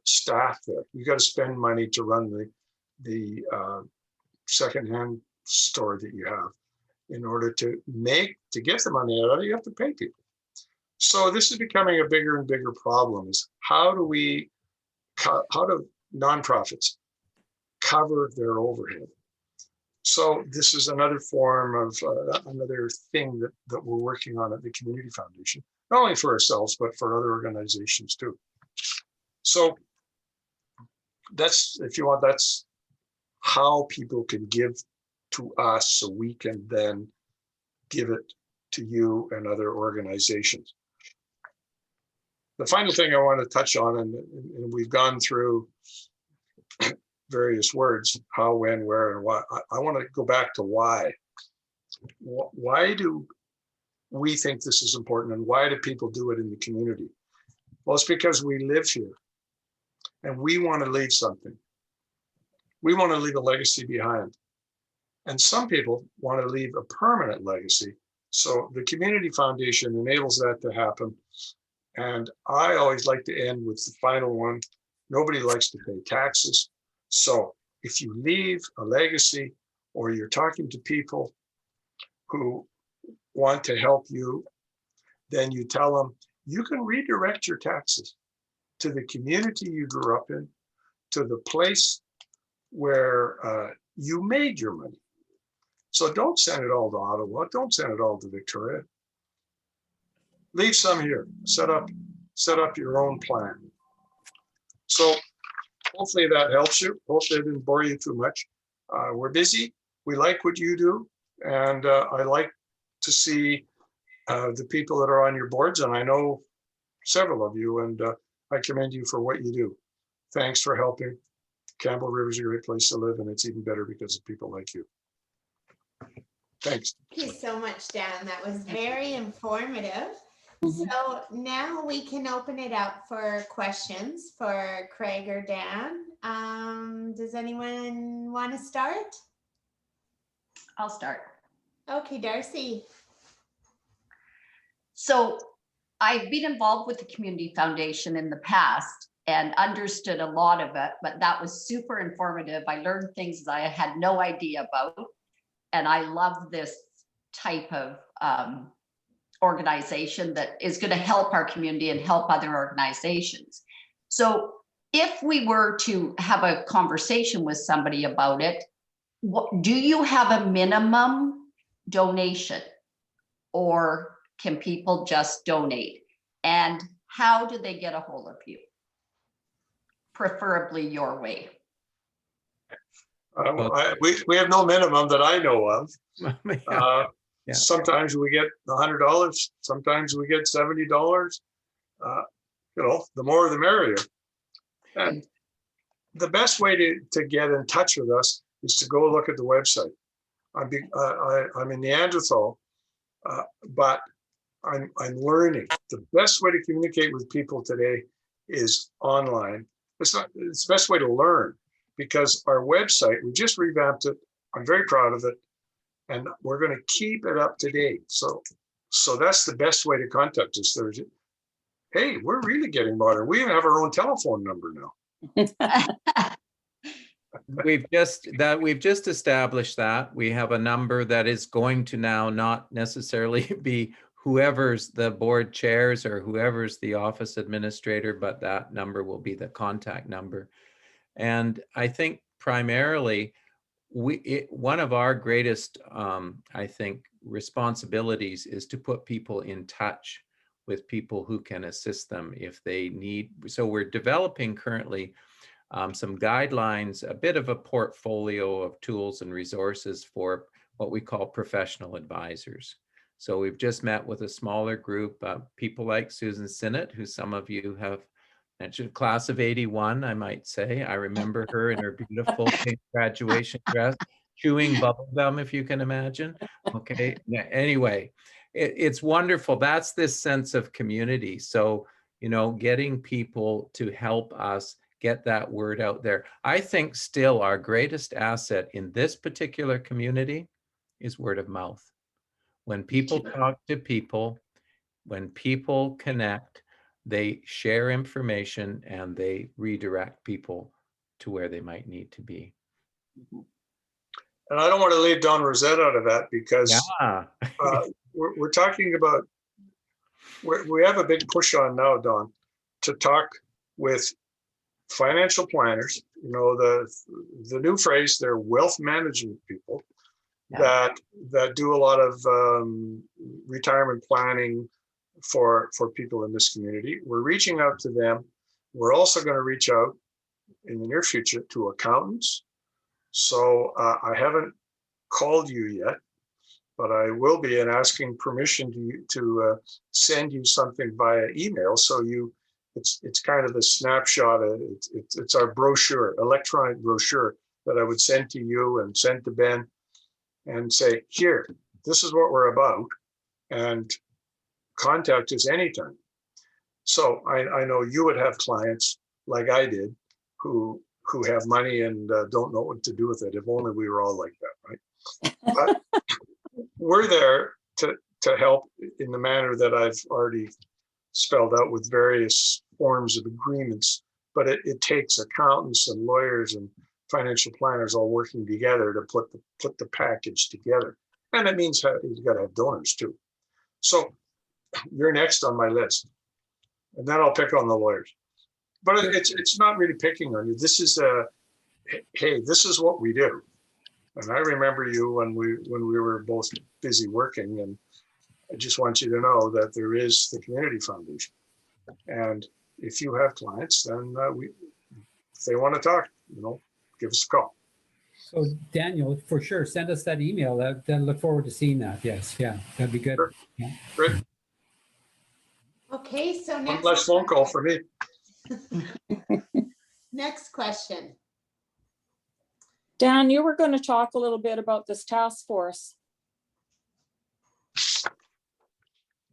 staff there. You've got to spend money to run the secondhand store that you have. In order to get the money out of it, you have to pay people. So this is becoming a bigger and bigger problem. Is how do nonprofits cover their overhead? So this is another form of another thing that we're working on at the Community Foundation, not only for ourselves, but for other organizations too. So that's how people can give to us, so we can then give it to you and other organizations. The final thing I want to touch on, and we've gone through various words, how, when, where, and why. I want to go back to why. Why do we think this is important, and why do people do it in the community? Well, it's because we live here and we want to leave something. We want to leave a legacy behind. And some people want to leave a permanent legacy. So the Community Foundation enables that to happen. And I always like to end with the final one. Nobody likes to pay taxes. So if you leave a legacy or you're talking to people who want to help you, then you tell them you can redirect your taxes to the community you grew up in, to the place where you made your money. So don't send it all to Ottawa. Don't send it all to Victoria. Leave some here. Set up your own plan. So hopefully that helps you. Hopefully I didn't bore you too much. We're busy. We like what you do. And I like to see the people that are on your boards. And I know several of you, and I commend you for what you do. Thanks for helping. Campbell River is a great place to live, and it's even better because of people like you. Thanks. Thank you so much, Dan. That was very informative. So now we can open it up for questions for Craig or Dan. Does anyone want to start? I'll start. Okay, Darcy. So I've been involved with the Community Foundation in the past and understood a lot of it, but that was super informative. I learned things that I had no idea about. And I love this type of organization that is going to help our community and help other organizations. So if we were to have a conversation with somebody about it, do you have a minimum donation, or can people just donate? And how do they get a hold of you? Preferably your way. We have no minimum that I know of. Yeah. Sometimes we get $100. Sometimes we get $70. The more the merrier. And the best way to get in touch with us is to go look at the website. I'm in Neanderthal, but I'm learning. The best way to communicate with people today is online. It's the best way to learn, because our website, we just revamped it. I'm very proud of it, and we're going to keep it up to date. So that's the best way to contact us. Hey, we're really getting modern. We even have our own telephone number now. We've just established that. We have a number that is going to now not necessarily be whoever's the board chairs or whoever's the office administrator, but that number will be the contact number. And I think primarily one of our greatest, I think, responsibilities is to put people in touch with people who can assist them if they need. So we're developing currently some guidelines, a bit of a portfolio of tools and resources for what we call professional advisors. So we've just met with a smaller group, people like Susan Sinnott, who some of you have mentioned, class of 81, I might say. I remember her in her beautiful pink graduation dress, chewing bubble gum, if you can imagine. Okay, anyway, it's wonderful. That's this sense of community. So, getting people to help us get that word out there. I think still our greatest asset in this particular community is word of mouth. When people talk to people, when people connect, they share information and they redirect people to where they might need to be. And I don't want to leave Don Rosette out of that, because we're talking about, we have a big push on now, Don, to talk with financial planners. The new phrase, they're wealth management people. That do a lot of retirement planning for people in this community. We're reaching out to them. We're also going to reach out in the near future to accountants. So I haven't called you yet, but I will be, and asking permission to send you something via email. So it's kind of a snapshot. It's our brochure, electronic brochure, that I would send to you and send to Ben, and say, here, this is what we're about, and contact us anytime. So I know you would have clients like I did who who have money and don't know what to do with it. If only we were all like that, right? But we're there to help in the manner that I've already spelled out with various forms of agreements. But it takes accountants and lawyers and financial planners all working together to put the package together. And it means you got to have donors too. So you're next on my list. And then I'll pick on the lawyers. But it's not really picking on you. This is hey, this is what we do. And I remember you when we were both busy working, and I just want you to know that there is the Community Foundation. And if you have clients, then if they want to talk, give us a call. So Daniel, for sure, send us that email. Then look forward to seeing that. Yes, yeah, that'd be good. Sure. Yeah. Great. Okay, so One next. less phone call for me. Next question. Dan, you were going to talk a little bit about this task force.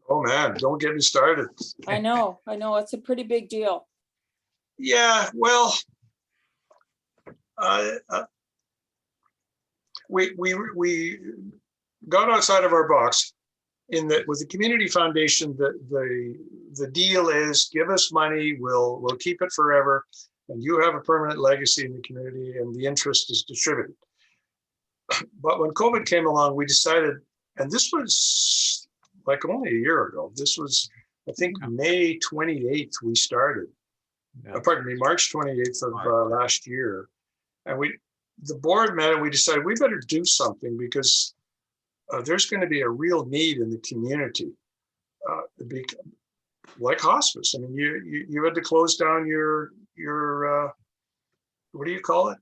Oh man, don't get me started. I know, it's a pretty big deal. Yeah, well, we got outside of our box in that with the Community Foundation. The deal is give us money, we'll keep it forever, and you have a permanent legacy in the community, and the interest is distributed. But when COVID came along, we decided, and this was like only a year ago. This was, I think, May 28th we started. Pardon me, March 28th of last year. And the board met and we decided we better do something because there's going to be a real need in the community. Like hospice. I mean, you had to close down your what do you call it?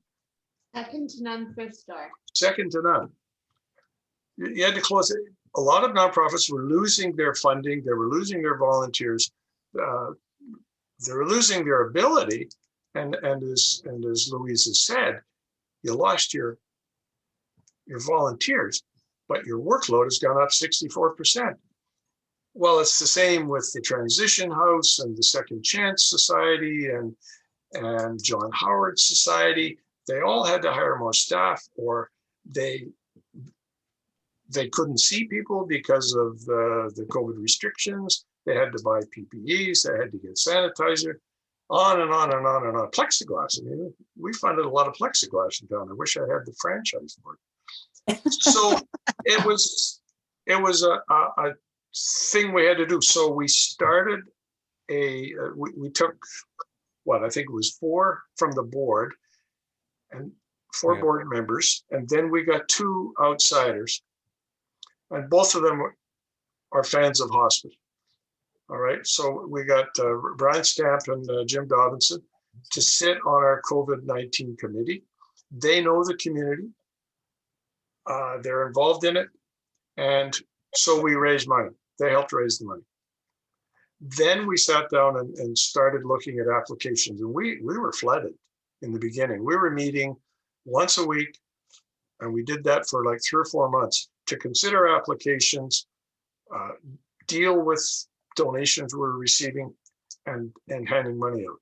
Second to none thrift store. Second to none. You had to close it. A lot of nonprofits were losing their funding. They were losing their volunteers. They were losing their ability. And as Louise has said, you lost your volunteers, but your workload has gone up 64%. Well, it's the same with the Transition House and the Second Chance Society and John Howard Society. They all had to hire more staff, or they couldn't see people because of the COVID restrictions. They had to buy PPEs, they had to get sanitizer, on and on and on and on. Plexiglass. I mean, we funded a lot of plexiglass in town. I wish I had the franchise for it. So it was a thing we had to do. So we started we took what I think it was 4 from the board and 4 board members, and then we got 2 outsiders, and both of them are fans of hospice. All right, so we got Brian Stamp and Jim Dobinson to sit on our COVID-19 committee. They know the community. They're involved in it. And so we raised money. They helped raise the money. Then we sat down and started looking at applications. And we were flooded in the beginning. We were meeting once a week. And we did that for like 3 or 4 months to consider applications, deal with donations we're receiving, and handing money out.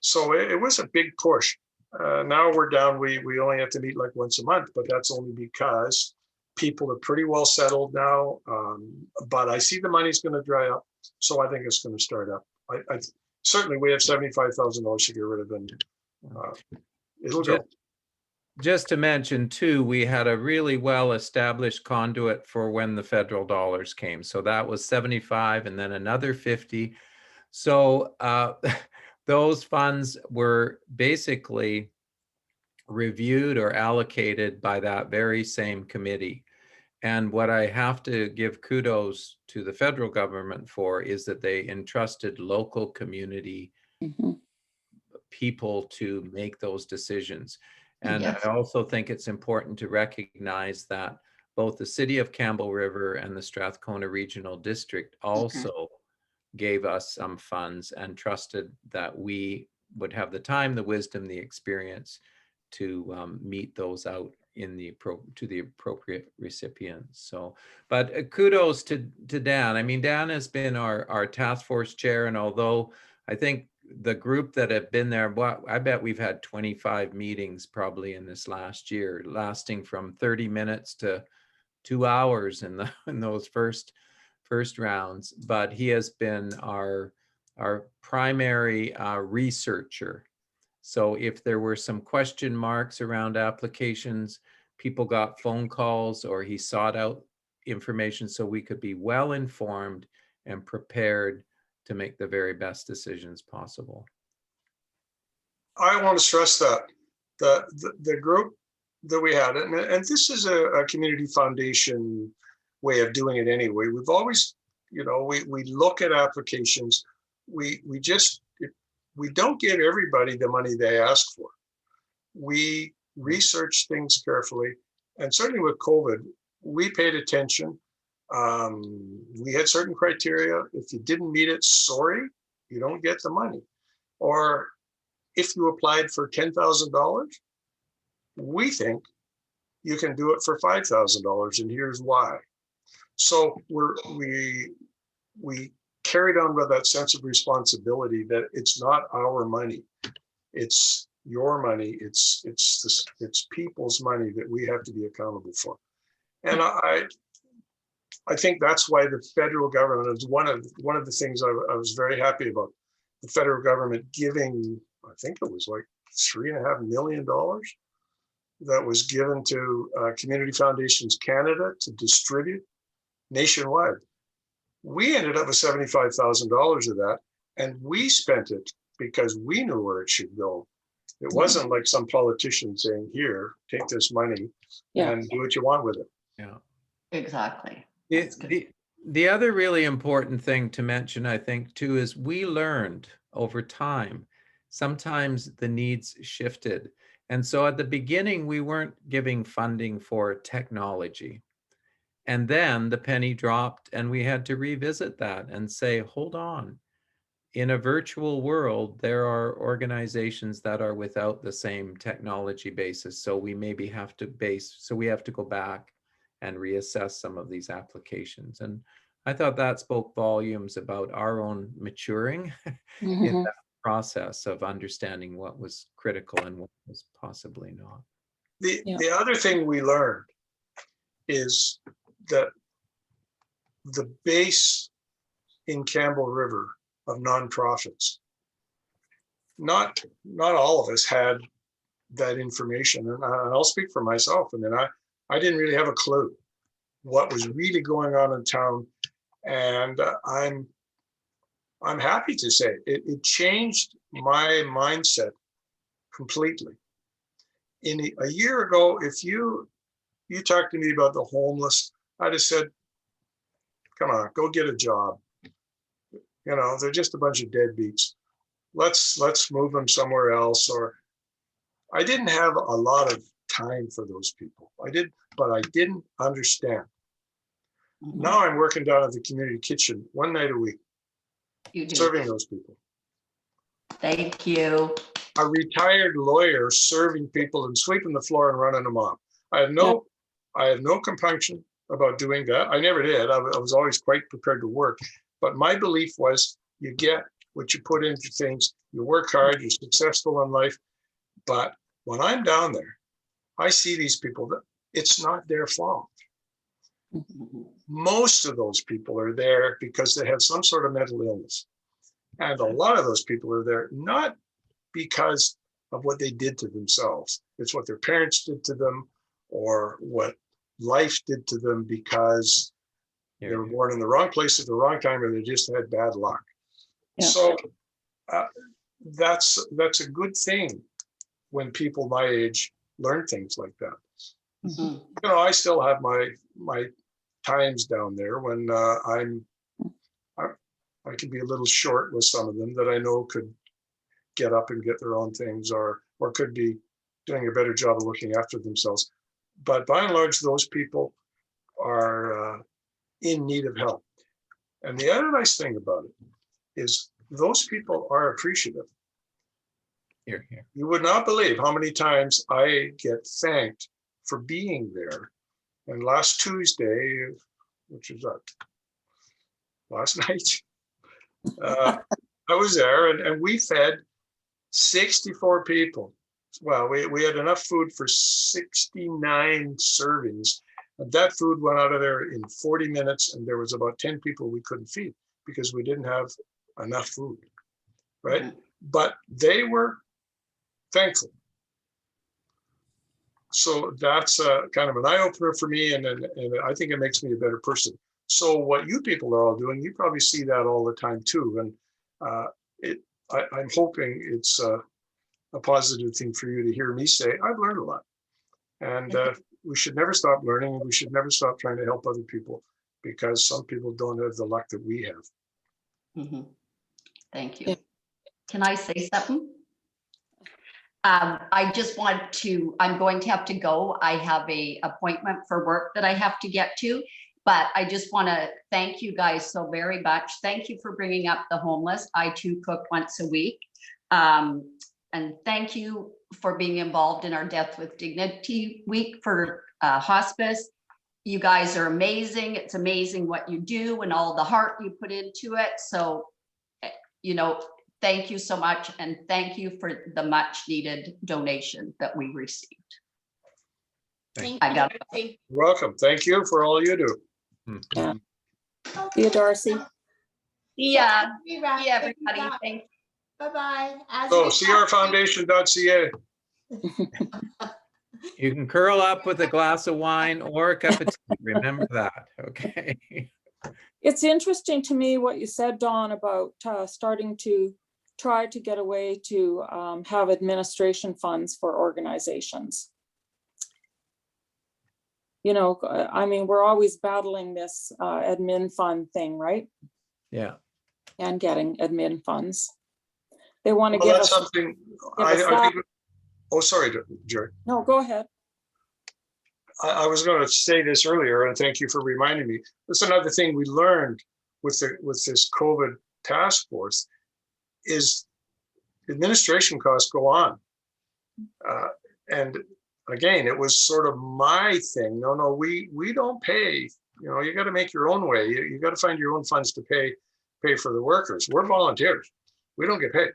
So it was a big push. Now we're down, we only have to meet like once a month, but that's only because people are pretty well settled now. But I see the money's going to dry up. So I think it's going to start up. I certainly we have $75,000 to get rid of, and it'll go. Just to mention too, we had a really well-established conduit for when the federal dollars came. So that was 75 and then another 50. So those funds were basically reviewed or allocated by that very same committee. And what I have to give kudos to the federal government for is that they entrusted local community people to make those decisions. And I also think it's important to recognize that both the city of Campbell River and the Strathcona Regional District also gave us some funds and trusted that we would have the time, the wisdom, the experience to meet those out to the appropriate recipients. So, but kudos to Dan. I mean, Dan has been our task force chair, and although I think the group that have been there, well, I bet we've had 25 meetings probably in this last year, lasting from 30 minutes to 2 hours in those first rounds. But he has been our primary researcher. So if there were some question marks around applications, people got phone calls, or he sought out information so we could be well informed and prepared to make the very best decisions possible. I want to stress that the group that we had, and this is a community foundation way of doing it anyway. We've always, you know, we look at applications. We don't give everybody the money they ask for. We research things carefully, and certainly with COVID, we paid attention. We had certain criteria. If you didn't meet it, sorry, you don't get the money. Or if you applied for $10,000, we think you can do it for $5,000, and here's why. So we carried on with that sense of responsibility that it's not our money, it's your money, it's people's money that we have to be accountable for. And I think that's why the federal government is one of the things I was very happy about. The federal government giving, I think it was like $3.5 million that was given to Community Foundations Canada to distribute nationwide. We ended up with $75,000 of that, and we spent it because we knew where it should go. It wasn't like some politician saying, here, take this money and do what you want with it. Yeah, Exactly. The other really important thing to mention, I think, too, is we learned over time. Sometimes the needs shifted. And so at the beginning, we weren't giving funding for technology. And then the penny dropped, and we had to revisit that and say, hold on. In a virtual world, there are organizations that are without the same technology basis. So we maybe have to we have to go back and reassess some of these applications. And I thought that spoke volumes about our own maturing in that process of understanding what was critical and what was possibly not. The other thing we learned is that the base in Campbell River of nonprofits, not all of us had that information. And I'll speak for myself. I mean, I didn't really have a clue what was really going on in town. And I'm happy to say it changed my mindset completely. A year ago, if you talked to me about the homeless, I'd have said, come on, go get a job. You know, they're just a bunch of deadbeats. Let's move them somewhere else. Or I didn't have a lot of time for those people. But I didn't understand. Now I'm working down at the community kitchen one night a week, serving those people. Thank you. A retired lawyer serving people and sweeping the floor and running them off. I have no compunction about doing that. I never did. I was always quite prepared to work. But my belief was you get what you put into things. You work hard, you're successful in life. But when I'm down there, I see these people that it's not their fault. Most of those people are there because they have some sort of mental illness. And a lot of those people are there not because of what they did to themselves. It's what their parents did to them or what life did to them because they were born in the wrong place at the wrong time or they just had bad luck. So that's a good thing when people my age learn things like that. You know, I still have my times down there when I can be a little short with some of them that I know could get up and get their own things or could be doing a better job of looking after themselves. But by and large, those people are in need of help. And the other nice thing about it is those people are appreciative. Here. You would not believe how many times I get thanked for being there. And last Tuesday, which is last night, I was there, and we fed 64 people. Well, we had enough food for 69 servings. And that food went out of there in 40 minutes, and there was about 10 people we couldn't feed because we didn't have enough food, right? Mhm. But they were thankful. So that's kind of an eye-opener for me, and I think it makes me a better person. So what you people are all doing, you probably see that all the time too. And I'm hoping it's a positive thing for you to hear me say, I've learned a lot. And we should never stop learning, and we should never stop trying to help other people, because some people don't have the luck that we have. Mhm. Thank you. Yeah. Can I say something? I just want to, I'm going to have to go. I have a appointment for work that I have to get to, but I just want to thank you guys so very much. Thank you for bringing up the homeless. I too cook once a week. And thank you for being involved in our Death with Dignity Week for hospice. You guys are amazing. It's amazing what you do and all the heart you put into it. So, you know, thank you so much. And thank you for the much needed donation that we received. Thank I you, got Darcy. Welcome. Thank you for all you do. Yeah. See you, Darcy. Yeah. We wrap Yeah, things everybody. up. Thank you. Bye-bye. As So we crfoundation.ca. You can curl up with a glass of wine or a cup of tea. Remember that, okay? It's interesting to me what you said, Dawn, about starting to try to get a way to have administration funds for organizations. You know, I mean, we're always battling this admin fund thing, right? Yeah. And getting admin funds. They want to Well, give that's us. something give I us that. think. Oh, sorry, Jerry. No, go ahead. I was going to say this earlier, and thank you for reminding me. That's another thing we learned with this COVID task force is administration costs go on. And again, it was sort of my thing. No, we don't pay. You know, you got to make your own way. You got to find your own funds to pay for the workers. We're volunteers. We don't get paid.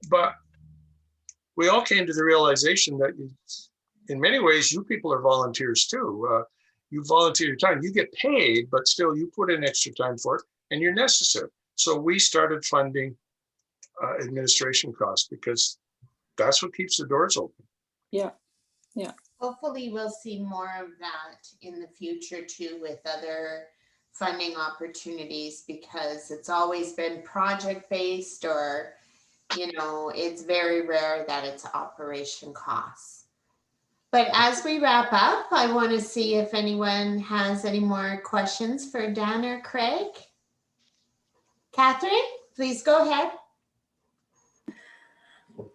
But we all came to the realization that in many ways, you people are volunteers too. You volunteer your time, you get paid, but still you put in extra time for it and you're necessary. So we started funding administration costs because that's what keeps the doors open. Yeah, yeah. Hopefully we'll see more of that in the future too with other funding opportunities, because it's always been project-based, or, you know, it's very rare that it's operation costs. But as we wrap up, I want to see if anyone has any more questions for Dan or Craig. Catherine, please go ahead.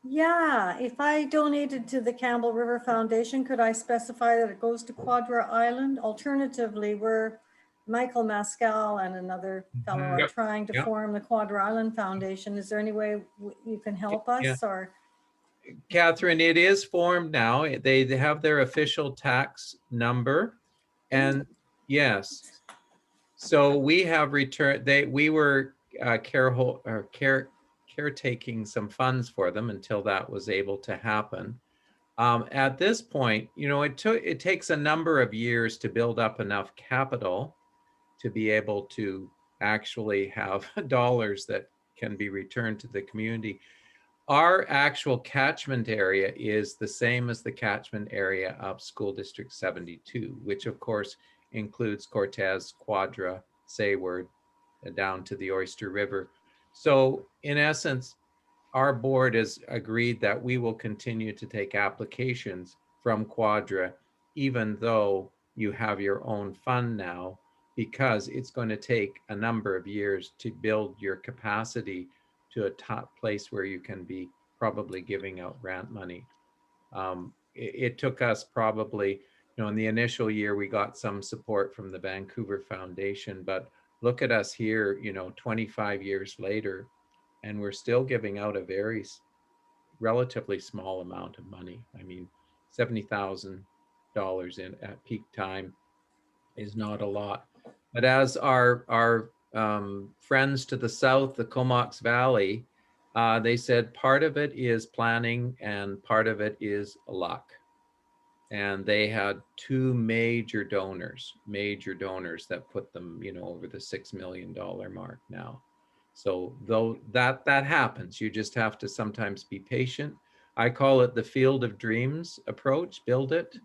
Yeah, if I donated to the Campbell River Foundation, could I specify that it goes to Quadra Island? Alternatively, we're Michael Mascal and another fellow are Yep. trying to Yep. form the Quadra Island Foundation. Is there any way you can help us? Yeah. Or Catherine, it is formed now. They have their official tax number. And yes, so we have returned, we were caretaking some funds for them until that was able to happen. At this point, you know, it takes a number of years to build up enough capital to be able to actually have dollars that can be returned to the community. Our actual catchment area is the same as the catchment area of School District 72, which of course includes Cortez, Quadra, Sayward, down to the Oyster River. So in essence, our board has agreed that we will continue to take applications from Quadra, even though you have your own fund now, because it's going to take a number of years to build your capacity to a top place where you can be probably giving out grant money. It took us probably, you know, in the initial year, we got some support from the Vancouver Foundation, but look at us here, you know, 25 years later, and we're still giving out a very relatively small amount of money. I mean, $70,000 at peak time is not a lot. But as our friends to the south, the Comox Valley, they said part of it is planning and part of it is luck. And they had two major donors that put them, over the $6 million mark now. So though that happens, you just have to sometimes be patient. I call it the field of dreams approach. Build it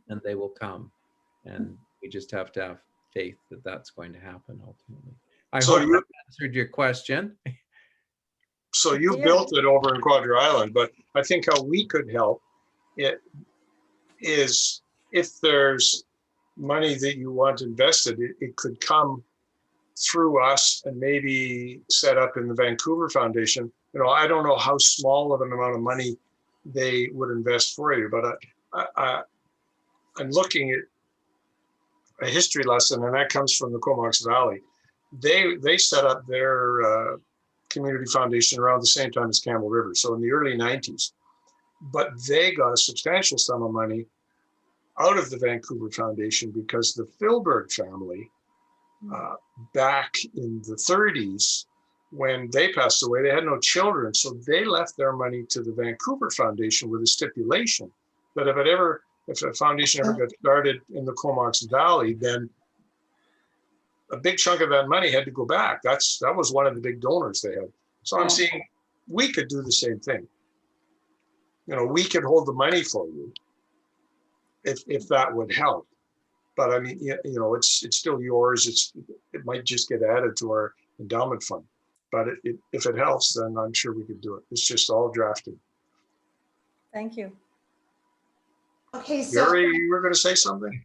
and they will come. And we just have to have faith that that's going to happen ultimately. I hope that answered your question. So you built it over in Quadra Island, but I think how we could help it is if there's money that you want invested, it could come through us and maybe set up in the Vancouver Foundation. I don't know how small of an amount of money they would invest for you, but I'm looking at a history lesson, and that comes from the Comox Valley. They set up their community foundation around the same time as Campbell River, so in the early 90s. But they got a substantial sum of money out of the Vancouver Foundation because the Filberg family, back in the 30s, when they passed away, they had no children. So they left their money to the Vancouver Foundation with a stipulation that if a foundation ever got started in the Comox Valley, then a big chunk of that money had to go back. That was one of the big donors they had. So I'm saying we could do the same thing. We could hold the money for you if that would help. But I mean, it's still yours. It might just get added to our endowment fund. But if it helps, then I'm sure we could do it. It's just all drafted. Thank you. Okay, so Gary, you were going to say something?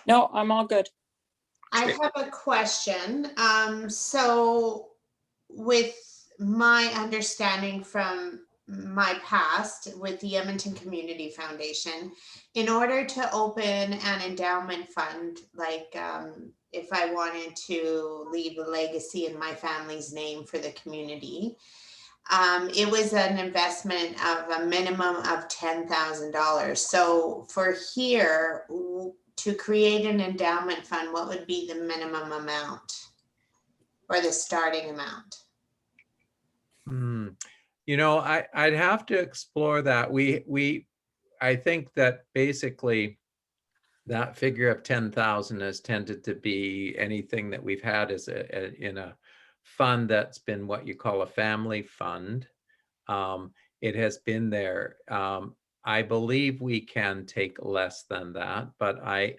No, I'm all good. I have a question. So with my understanding from my past with the Edmonton Community Foundation, in order to open an endowment fund, like if I wanted to leave a legacy in my family's name for the community, it was an investment of a minimum of $10,000. So for here, to create an endowment fund, what would be the minimum amount or the starting amount? I'd have to explore that. I think that basically that figure of 10,000 has tended to be anything that we've had as in a fund that's been what you call a family fund. It has been there. I believe we can take less than that, but I'd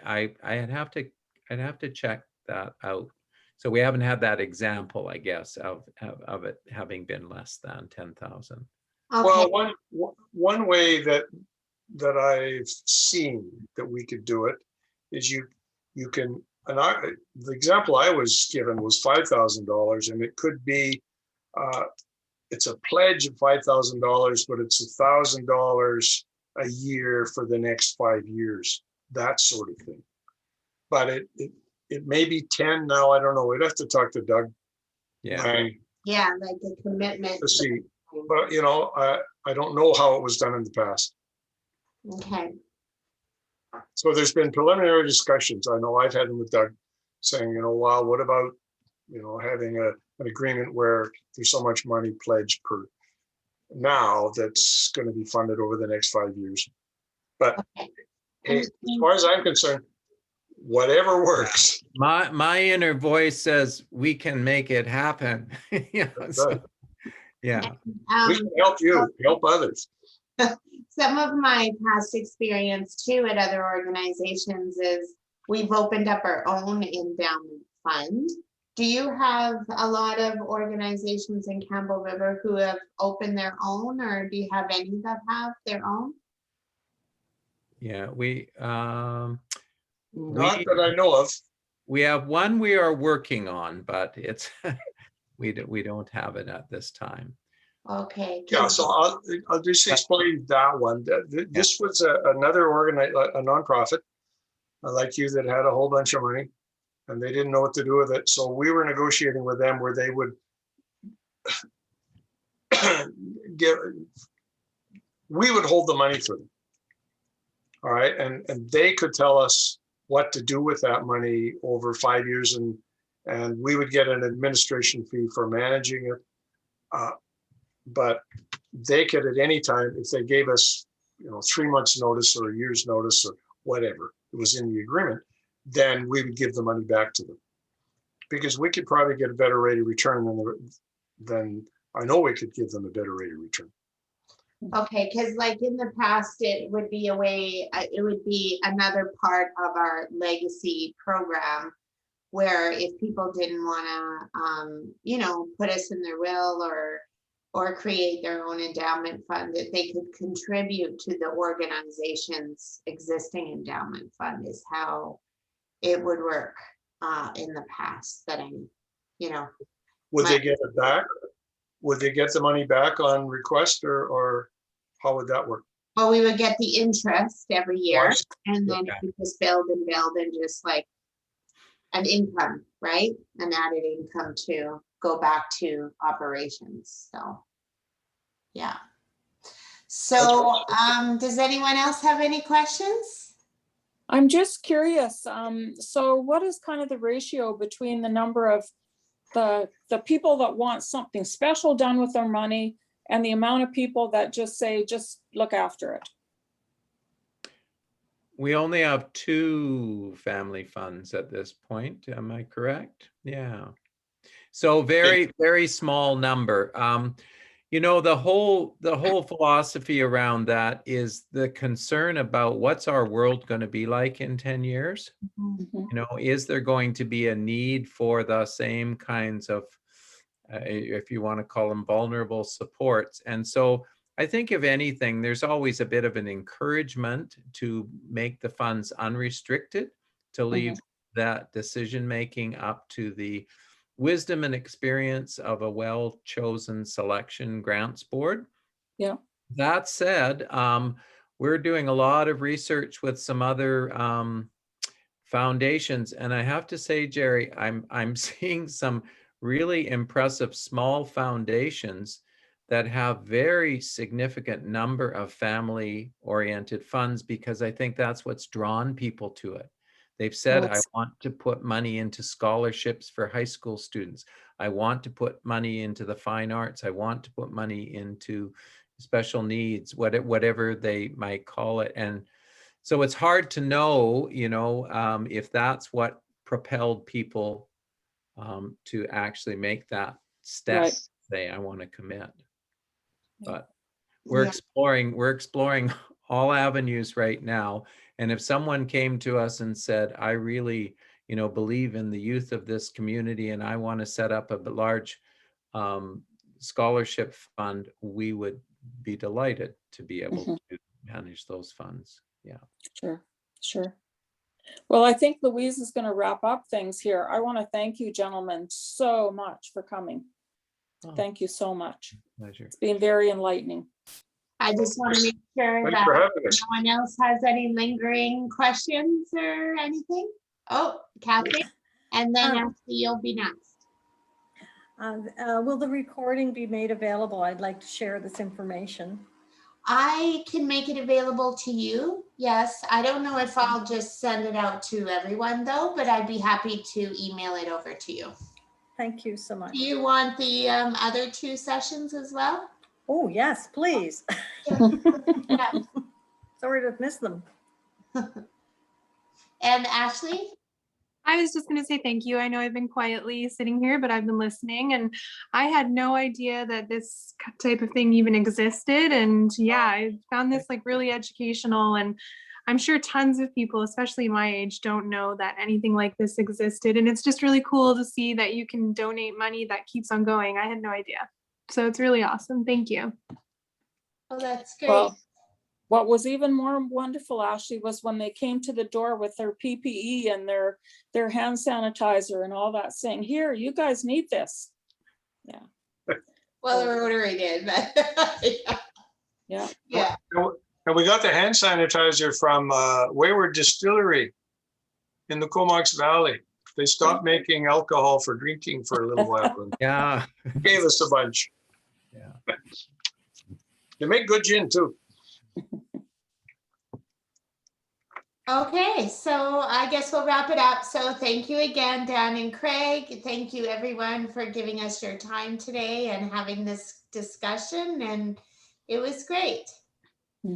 have to check that out. So we haven't had that example, I guess, of it having been less than 10,000. Okay. Well, one way that I've seen that we could do it is you can, and the example I was given was $5,000, and it could be it's a pledge of $5,000, but it's $1,000 a year for the next 5 years, that sort of thing. But it may be 10 now. I don't know. We'd have to talk to Doug. Yeah. Yeah, like a commitment. To see, but I don't know how it was done in the past. Okay. So there's been preliminary discussions. I know I've had them with Doug, saying, well, what about having an agreement where there's so much money pledged per now that's going to be funded over the next 5 years. But hey, as far as I'm concerned, whatever works. My inner voice says we can make it happen. Yeah. We can help you, help others. Some of my past experience too at other organizations is we've opened up our own endowment fund. Do you have a lot of organizations in Campbell River who have opened their own, or do you have any that have their own? Yeah, not that I know of. We have one we are working on, but it's we don't have it at this time. Okay. Yeah, so I'll just explain that one. This was another a nonprofit like you that had a whole bunch of money, and they didn't know what to do with it. So we were negotiating with them where they would we would hold the money for them. All right, and they could tell us what to do with that money over 5 years, and and we would get an administration fee for managing it. But they could at any time, if they gave us, 3 months notice or a year's notice or whatever it was in the agreement, then we would give the money back to them. Because we could probably get a better rate of return than I know we could give them a better rate of return. Okay, because like in the past, it would be it would be another part of our legacy program where if people didn't want to, put us in their will or create their own endowment fund, that they could contribute to the organization's existing endowment fund is how it would work in the past that Would they get it back? Would they get the money back on request or how would that work? Well, we would get the interest every year Once? and then it would just build and just like an income, right? An added income to go back to operations. So, yeah. So, does anyone else have any questions? I'm just curious. So what is kind of the ratio between the number of the people that want something special done with their money and the amount of people that just say, just look after it? We only have 2 family funds at this point. Am I correct? Yeah. So very, very small number. The whole philosophy around that is the concern about what's our world going to be like in 10 years? Is there going to be a need for the same kinds of, if you want to call them vulnerable supports? And so I think if anything, there's always a bit of an encouragement to make the funds unrestricted, to leave that decision-making up to the wisdom and experience of a well-chosen selection grants board. Yeah. That said, we're doing a lot of research with some other foundations, and I have to say, Jerry, I'm seeing some really impressive small foundations that have very significant number of family-oriented funds, because I think that's what's drawn people to it. They've said, I want to put money into scholarships for high school students. I want to put money into the fine arts. I want to put money into special needs, whatever they might call it. And so it's hard to know, if that's what propelled people to actually make that step, Right. say, I want to commit. But we're exploring all avenues right now. And if someone came to us and said, I really, believe in the youth of this community and I want to set up a large scholarship fund, we would be delighted to be able to manage those funds. Yeah. Sure. Well, I think Louise is going to wrap up things here. I want to thank you, gentlemen, so much for coming. Thank you so much. Pleasure. It's been very enlightening. I just want to make sure Thanks that for having us. no one else has any lingering questions or anything. Oh, Kathy, and then Ashley, you'll be next. Will the recording be made available? I'd like to share this information. I can make it available to you. Yes, I don't know if I'll just send it out to everyone though, but I'd be happy to email it over to you. Thank you so much. Do you want the other 2 sessions as well? Oh, yes, please. Yeah. Sorry to have missed them. And Ashley? I was just going to say thank you. I know I've been quietly sitting here, but I've been listening, and I had no idea that this type of thing even existed. And yeah, I found this like really educational, and I'm sure tons of people, especially my age, don't know that anything like this existed. And it's just really cool to see that you can donate money that keeps on going. I had no idea. So it's really awesome. Thank you. Oh, that's great. Well, what was even more wonderful, Ashley, was when they came to the door with their PPE and their hand sanitizer and all that, saying, here, you guys need this. Yeah. Well, the Rotary did, but Yeah. yeah. And we got the hand sanitizer from Wayward Distillery in the Comox Valley. They stopped making alcohol for drinking for a little while and Yeah. gave us a bunch. Yeah. They make good gin too. Okay, so I guess we'll wrap it up. So thank you again, Dan and Craig. Thank you everyone for giving us your time today and having this discussion, and it was great.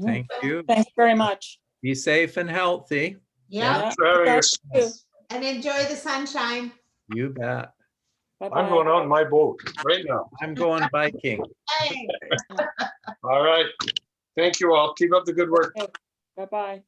Thank you. Thanks very much. Be safe and healthy. Yeah, Thanks for having us. and enjoy the sunshine. You bet. I'm going on my boat right now. I'm going biking. Hey. All right. Thank you all. Keep up the good work. Bye-bye.